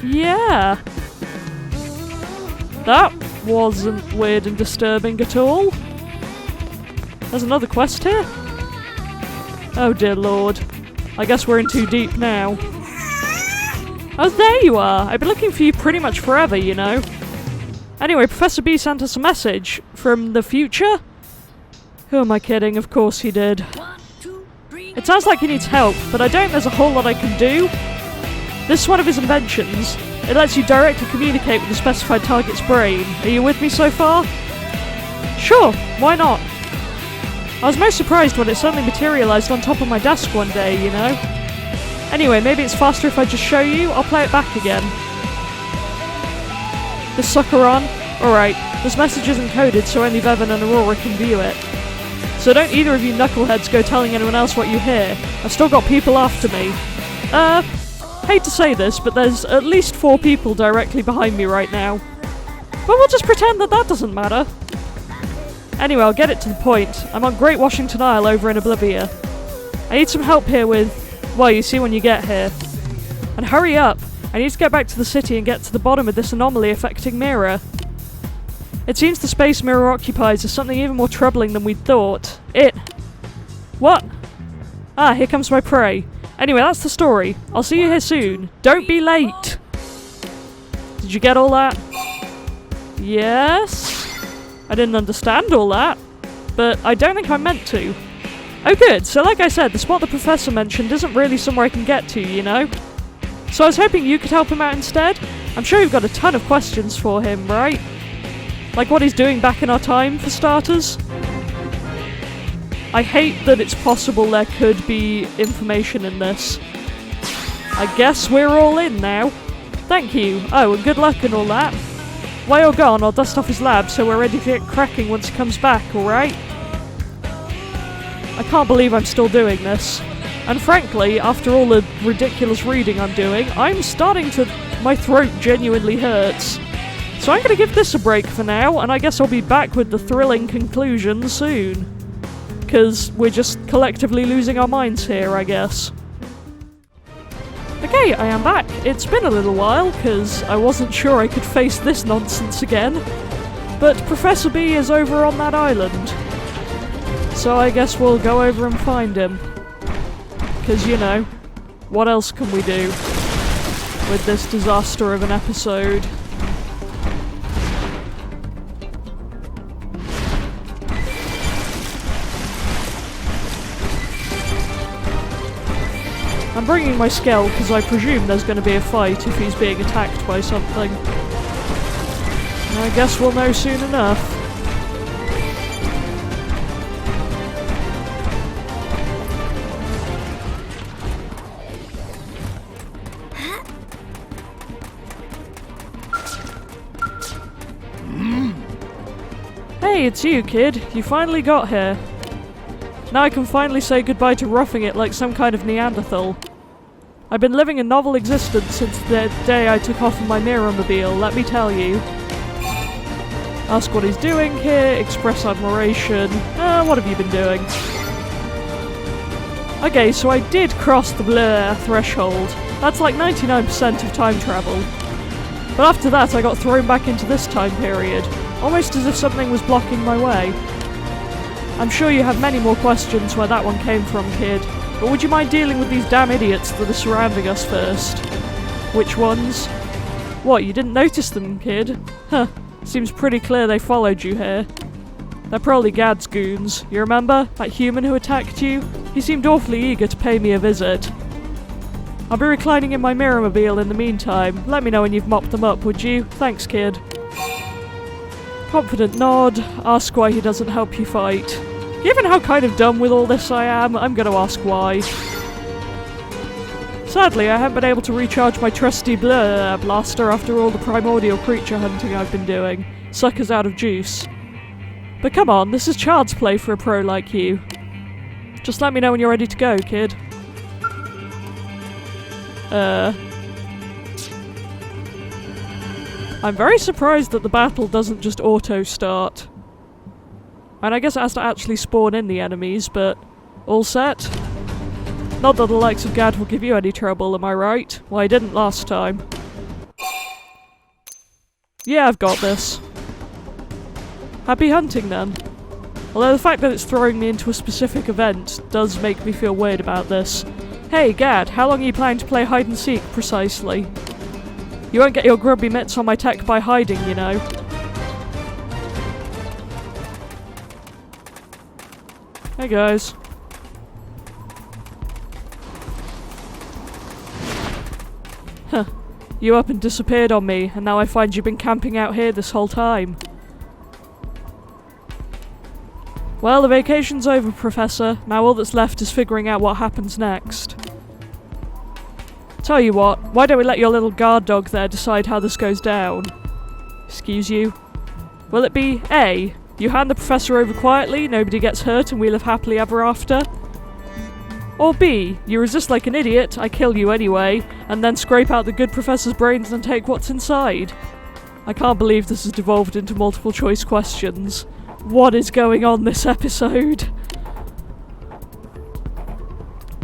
[SPEAKER 1] Yeah! That wasn't weird and disturbing at all. There's another quest here? Oh dear lord. I guess we're in too deep now. Oh, there you are! I've been looking for you pretty much forever, you know. Anyway, Professor B sent us a message. From the future? Who am I kidding? Of course he did. It sounds like he needs help, but I don't think there's a whole lot I can do. This is one of his inventions. It lets you directly communicate with the specified target's brain. Are you with me so far? Sure, why not? I was most surprised when it suddenly materialised on top of my desk one day, you know. Anyway, maybe it's faster if I just show you. I'll play it back again. This sucker on? Alright, this message isn't coded so only Bevan and Aurora can view it. So don't either of you knuckleheads go telling anyone else what you hear. I've still got people after me. Hate to say this, but there's at least 4 people directly behind me right now. But we'll just pretend that that doesn't matter. Anyway, I'll get it to the point. I'm on Great Washington Isle over in Oblivia. I need some help here with... well, you see when you get here. And hurry up! I need to get back to the city and get to the bottom of this anomaly affecting Mira. It seems the space Mira occupies is something even more troubling than we'd thought. What? Ah, here comes my prey. Anyway, that's the story. I'll see you here soon. Don't be late! Did you get all that? Yes? I didn't understand all that, but I don't think I meant to. Oh good, so like I said, the spot the Professor mentioned isn't really somewhere I can get to, you know? So I was hoping you could help him out instead. I'm sure you've got a ton of questions for him, right? Like what he's doing back in our time, for starters? I hate that it's possible there could be information in this. I guess we're all in now. Thank you. Oh, and good luck and all that. While you're gone, I'll dust off his lab so we're ready to get cracking once he comes back, alright? I can't believe I'm still doing this. And frankly, after all the ridiculous reading I'm doing, I'm starting to... my throat genuinely hurts. So I'm gonna give this a break for now, and I guess I'll be back with the thrilling conclusion soon. 'Cause we're just collectively losing our minds here, I guess. Okay, I am back. It's been a little while, because I wasn't sure I could face this nonsense again. But Professor B is over on that island. So I guess we'll go over and find him. Because, you know, what else can we do with this disaster of an episode? I'm bringing my Skell because I presume there's going to be a fight if he's being attacked by something. And I guess we'll know soon enough. Hey, it's you, kid. You finally got here. Now I can finally say goodbye to roughing it like some kind of Neanderthal. I've been living a novel existence since the day I took off in my Mirror-mobile, let me tell you. Ask what he's doing here, express admiration. What have you been doing? Okay, so I did cross the blur threshold. That's like 99% of time travel. But after that I got thrown back into this time period, almost as if something was blocking my way. I'm sure you have many more questions where that one came from, kid. But would you mind dealing with these damn idiots that are surrounding us first? Which ones? What, you didn't notice them, kid? Huh, seems pretty clear they followed you here. They're probably Gad's goons. You remember? That human who attacked you? He seemed awfully eager to pay me a visit. I'll be reclining in my Mirror-mobile in the meantime. Let me know when you've mopped them up, would you? Thanks, kid. Confident nod. Ask why he doesn't help you fight. Given how kind of dumb with all this I am, I'm gonna ask why. Sadly, I haven't been able to recharge my trusty blaster after all the primordial creature hunting I've been doing. Suckers out of juice. But come on, this is child's play for a pro like you. Just let me know when you're ready to go, kid. I'm very surprised that the battle doesn't just auto-start. And I guess it has to actually spawn in the enemies, but... all set? Not that the likes of Gad will give you any trouble, am I right? Well, I didn't last time. Yeah, I've got this. Happy hunting, then. Although the fact that it's throwing me into a specific event does make me feel weird about this. Hey, Gad, how long are you planning to play hide-and-seek, precisely? You won't get your grubby mitts on my tech by hiding, you know. Hey, guys. Huh. You up and disappeared on me, and now I find you've been camping out here this whole time. Well, the vacation's over, Professor. Now all that's left is figuring out what happens next. Tell you what, why don't we let your little guard dog there decide how this goes down? Excuse you? Will it be A, you hand the Professor over quietly, nobody gets hurt, and we live happily ever after? Or B, you resist like an idiot, I kill you anyway, and then scrape out the good Professor's brains and take what's inside? I can't believe this has devolved into multiple choice questions. What is going on this episode?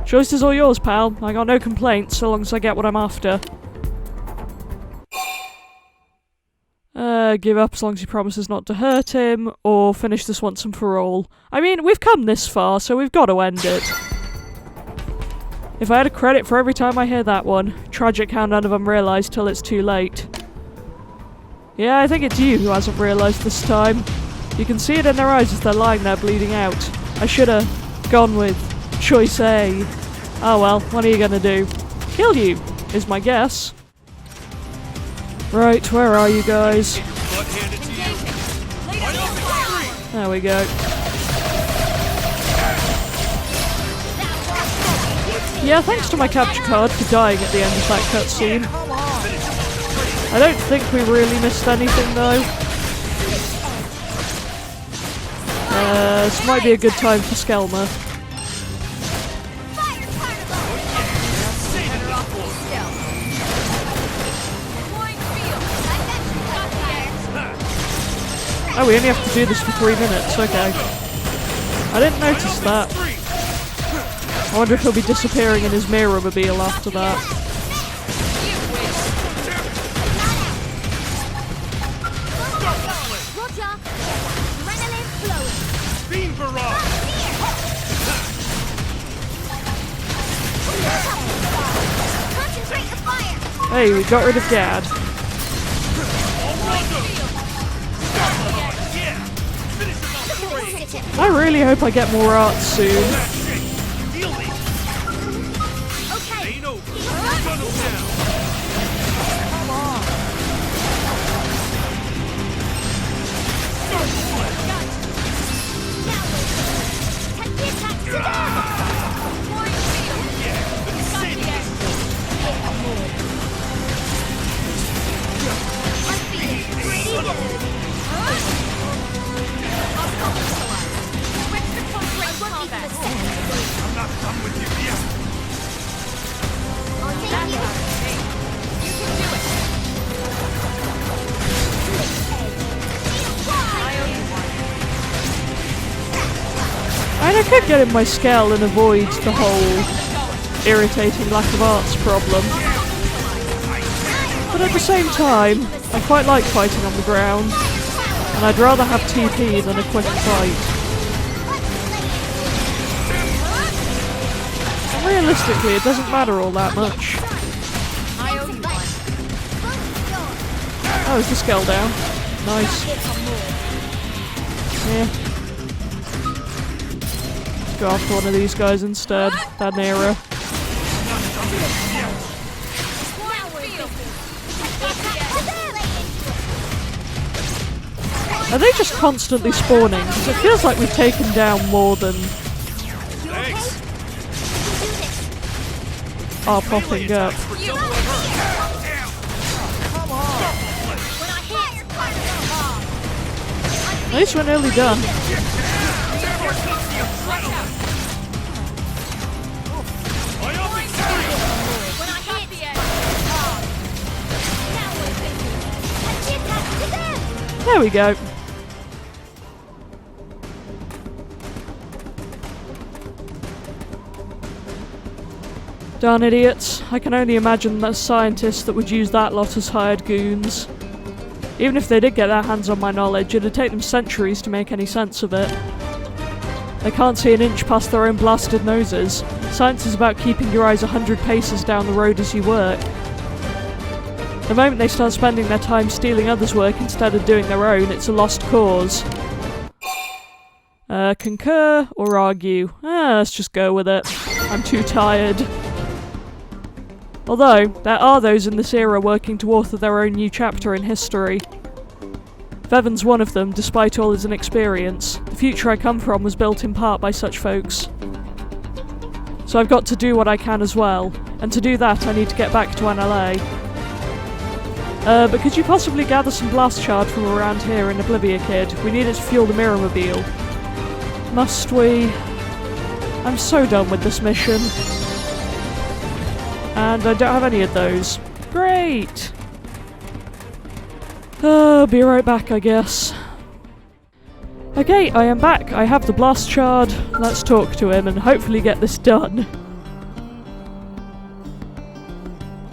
[SPEAKER 1] Choice is all yours, pal. I got no complaints, so long as I get what I'm after. Give up as long as he promises not to hurt him, or finish this once and for all. I mean, we've come this far, so we've got to end it. If I had a credit for every time I hear that one, tragic how none of them realise till it's too late. Yeah, I think it's you who hasn't realised this time. You can see it in their eyes as they're lying there bleeding out. I should've gone with choice A. Oh well, what are you gonna do? Kill you, is my guess. Right, where are you guys? There we go. Yeah, thanks to my capture card for dying at the end of that cutscene. I don't think we really missed anything though. This might be a good time for Skelmer. Oh, we only have to do this for 3 minutes, okay. I didn't notice that. I wonder if he'll be disappearing in his mirror-mobile after that. Hey, we got rid of Gad. I really hope I get more art soon. I could get in my scale and avoid the whole irritating lack of arts problem. But at the same time, I quite like fighting on the ground, and I'd rather have TP than a quick fight. And realistically, it doesn't matter all that much. Oh, is the scale down? Nice. Yeah. Go after one of these guys instead. That Nera. Are they just constantly spawning? Because it feels like we've taken down more than are popping up. At least we're nearly done. we go. Darn idiots. I can only imagine that scientists that would use that lot as hired goons. Even if they did get their hands on my knowledge, it'd take them centuries to make any sense of it. They can't see an inch past their own blasted noses. Science is about keeping your eyes 100 paces down the road as you work. The moment they start spending their time stealing others' work instead of doing their own, it's a lost cause. Concur or argue? Let's just go with it. I'm too tired. Although, there are those in this era working to author their own new chapter in history. Bevan's one of them, despite all his inexperience. The future I come from was built in part by such folks. So I've got to do what I can as well, and to do that I need to get back to NLA. But could you possibly gather some blast shard from around here in Oblivia, kid? We need it to fuel the Mirror-mobile. Must we? I'm so done with this mission. And I don't have any of those. Great! Be right back, I guess. Okay, I am back. I have the blast shard. Let's talk to him and hopefully get this done.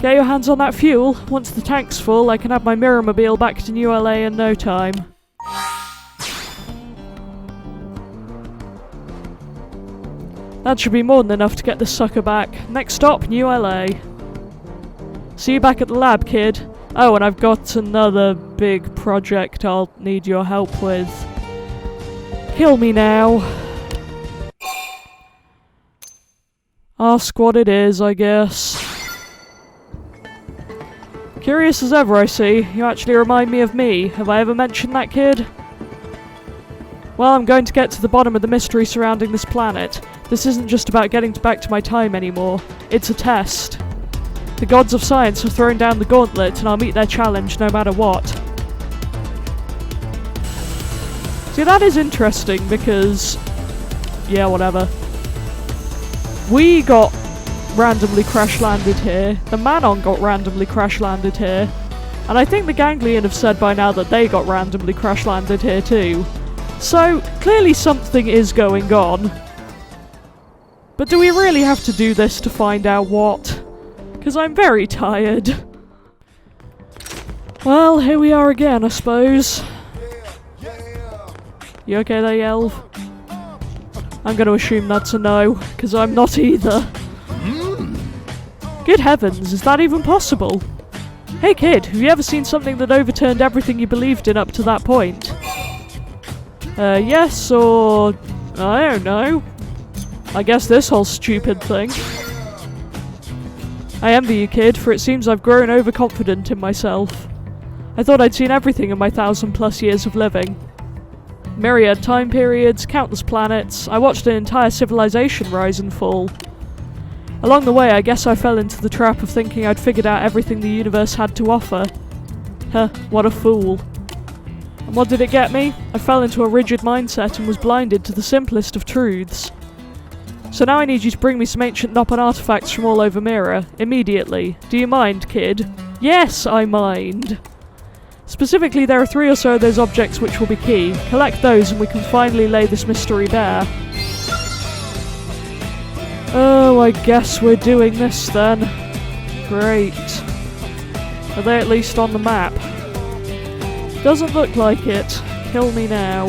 [SPEAKER 1] Get your hands on that fuel. Once the tank's full, I can have my Mirror-mobile back to New LA in no time. That should be more than enough to get this sucker back. Next stop, New LA. See you back at the lab, kid. Oh, and I've got another big project I'll need your help with. Kill me now. Ask what it is, I guess. Curious as ever, I see. You actually remind me of me. Have I ever mentioned that, kid? Well, I'm going to get to the bottom of the mystery surrounding this planet. This isn't just about getting back to my time anymore. It's a test. The gods of science have thrown down the gauntlet, and I'll meet their challenge no matter what. See, that is interesting, because... yeah, whatever. We got randomly crash-landed here. The Manon got randomly crash-landed here. And I think the Ganglion have said by now that they got randomly crash-landed here too. So, clearly something is going on. But do we really have to do this to find out what? Because I'm very tired. Well, here we are again, I suppose. You okay there, Yelv? I'm going to assume that's a no, because I'm not either. Good heavens, is that even possible? Hey kid, have you ever seen something that overturned everything you believed in up to that point? Yes, or... I don't know. I guess this whole stupid thing. I envy you, kid, for it seems I've grown overconfident in myself. I thought I'd seen everything in my 1,000+ years of living. Myriad time periods, countless planets, I watched an entire civilization rise and fall. Along the way, I guess I fell into the trap of thinking I'd figured out everything the universe had to offer. What a fool. And what did it get me? I fell into a rigid mindset and was blinded to the simplest of truths. So now I need you to bring me some ancient Nopan artifacts from all over Mira, immediately. Do you mind, kid? Yes, I mind. Specifically, there are 3 or so of those objects which will be key. Collect those and we can finally lay this mystery bare. Oh, I guess we're doing this then. Great. Are they at least on the map? Doesn't look like it. Kill me now.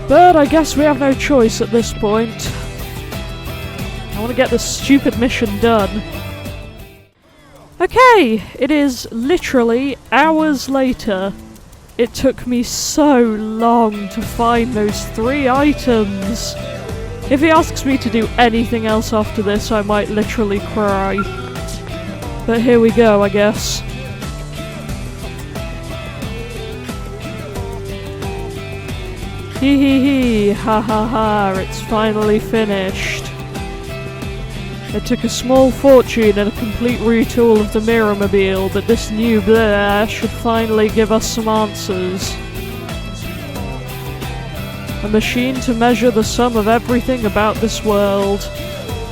[SPEAKER 1] But I guess we have no choice at this point. I want to get this stupid mission done. Okay, it is literally hours later. It took me so long to find those 3 items. If he asks me to do anything else after this, I might literally cry. But here we go, I guess. Hee hee hee, ha ha ha, it's finally finished. It took a small fortune and a complete retool of the Mirror-mobile, but this new Blair should finally give us some answers. A machine to measure the sum of everything about this world.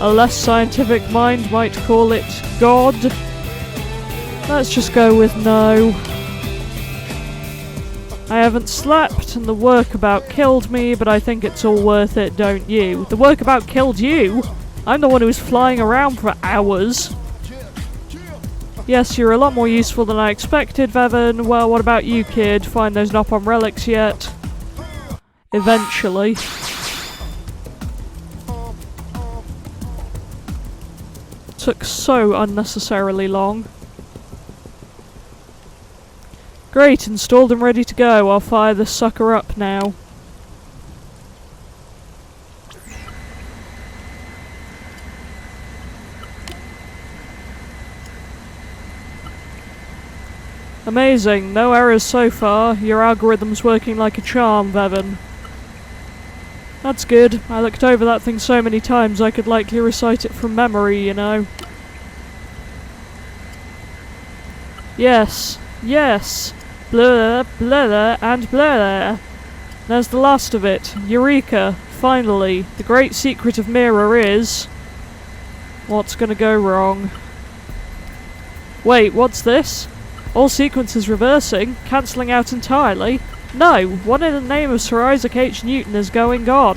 [SPEAKER 1] A less scientific mind might call it God. Let's just go with no. I haven't slept, and the workabout killed me, but I think it's all worth it, don't you? The workabout killed you? I'm the one who was flying around for hours. Yes, you're a lot more useful than I expected, Vevin. Well, what about you, kid? Find those Nopon relics yet? Eventually. Took so unnecessarily long. Great, installed and ready to go. I'll fire this sucker up now. Amazing, no errors so far. Your algorithm's working like a charm, Vevin. That's good. I looked over that thing so many times I could likely recite it from memory, you know. Yes, yes. Blur, blur, and blur. There's the last of it. Eureka. Finally. The great secret of Mirror is... What's gonna go wrong? Wait, what's this? All sequences reversing, cancelling out entirely. No, what in the name of Sir Isaac H. Newton is going on?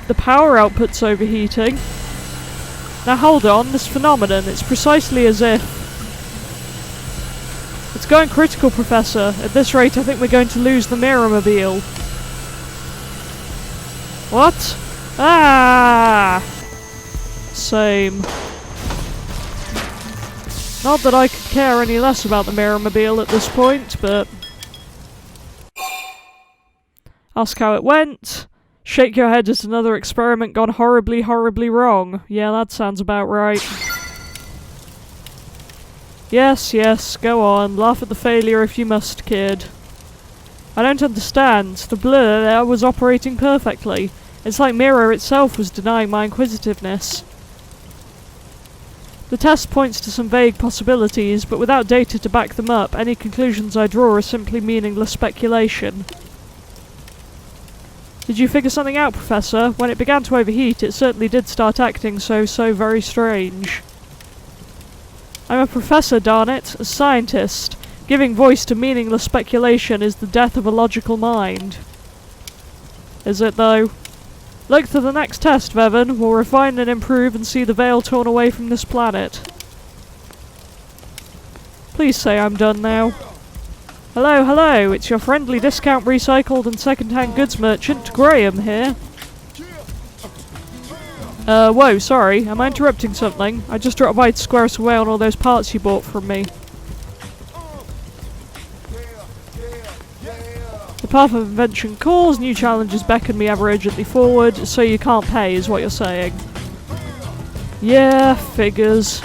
[SPEAKER 1] The power output's overheating. Now hold on, this phenomenon, it's precisely as if... It's going critical, Professor. At this rate, I think we're going to lose the Mirror-mobile. What? Ah! Same. Not that I could care any less about the Mirror-mobile at this point, but... Ask how it went. Shake your head at another experiment gone horribly, horribly wrong. Yeah, that sounds about right. Yes, yes, go on. Laugh at the failure if you must, kid. I don't understand. The blur there was operating perfectly. It's like Mirror itself was denying my inquisitiveness. The test points to some vague possibilities, but without data to back them up, any conclusions I draw are simply meaningless speculation. Did you figure something out, Professor? When it began to overheat, it certainly did start acting so very strange. I'm a professor, darn it, a scientist. Giving voice to meaningless speculation is the death of a logical mind. Is it, though? Look to the next test, Vevin. We'll refine and improve and see the veil torn away from this planet. Please say I'm done now. Hello, hello. It's your friendly discount recycled and second-hand goods merchant, Graham, here. Whoa, sorry. Am I interrupting something? I just dropped by to square us away on all those parts you bought from me. The path of invention calls, new challenges beckon me ever urgently forward, so you can't pay is what you're saying. Yeah, figures.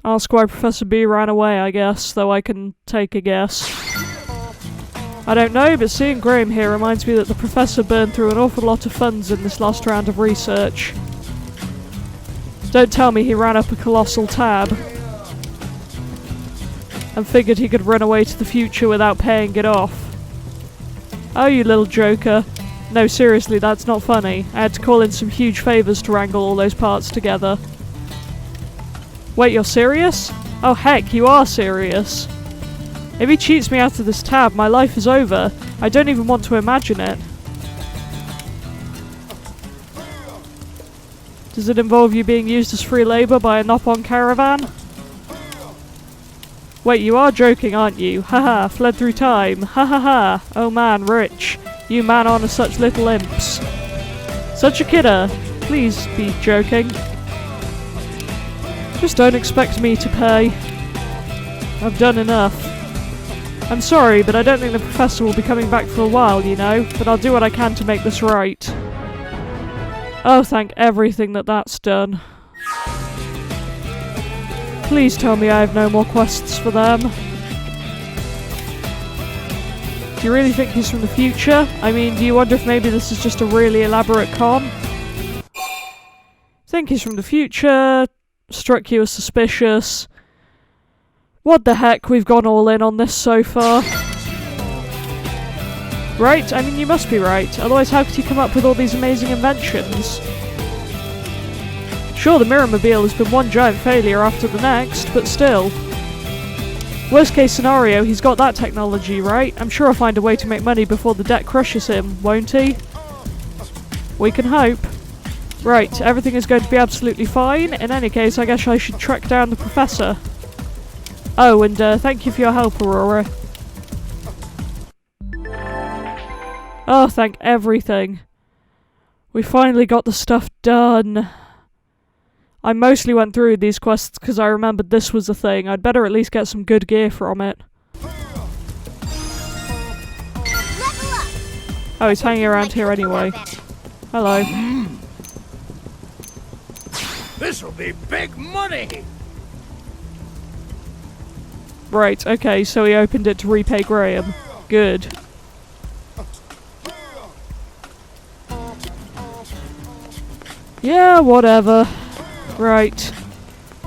[SPEAKER 1] Ask why Professor B ran away, I guess, though I can take a guess. I don't know, but seeing Graham here reminds me that the Professor burned through an awful lot of funds in this last round of research. Don't tell me he ran up a colossal tab. And figured he could run away to the future without paying it off. Oh, you little joker. No, seriously, that's not funny. I had to call in some huge favours to wrangle all those parts together. Wait, you're serious? Oh heck, you are serious. If he cheats me out of this tab, my life is over. I don't even want to imagine it. Does it involve you being used as free labour by a Nopon caravan? Wait, you are joking, aren't you? Haha, fled through time. Ha ha ha. Oh man, rich. You man on are such little imps. Such a kidder. Please be joking. Just don't expect me to pay. I've done enough. I'm sorry, but I don't think the Professor will be coming back for a while, you know, but I'll do what I can to make this right. Oh, thank everything that that's done. Please tell me I have no more quests for them. Do you really think he's from the future? I mean, do you wonder if maybe this is just a really elaborate con? Think he's from the future, struck you as suspicious. What the heck, we've gone all in on this so far. Right? I mean, you must be right. Otherwise, how could he come up with all these amazing inventions? Sure, the Mirrormobile has been one giant failure after the next, but still. Worst case scenario, he's got that technology, right? I'm sure I'll find a way to make money before the debt crushes him, won't he? We can hope. Right, everything is going to be absolutely fine. In any case, I guess I should track down the professor. Oh, and thank you for your help, Aurora. Oh, thank everything. We finally got the stuff done. I mostly went through these quests because I remembered this was a thing. I'd better at least get some good gear from it. Oh, he's hanging around here anyway. Hello.
[SPEAKER 2] This'll be big money!
[SPEAKER 1] Right, okay, so he opened it to repay Graham. Good. Yeah, whatever. Right.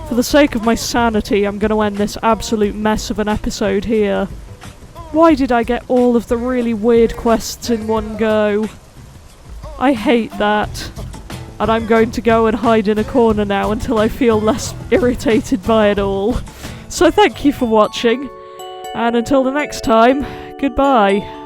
[SPEAKER 1] For the sake of my sanity, I'm gonna end this absolute mess of an episode here. Why did I get all of the really weird quests in one go? I hate that. And I'm going to go and hide in a corner now until I feel less irritated by it all. So thank you for watching, and until the next time, goodbye.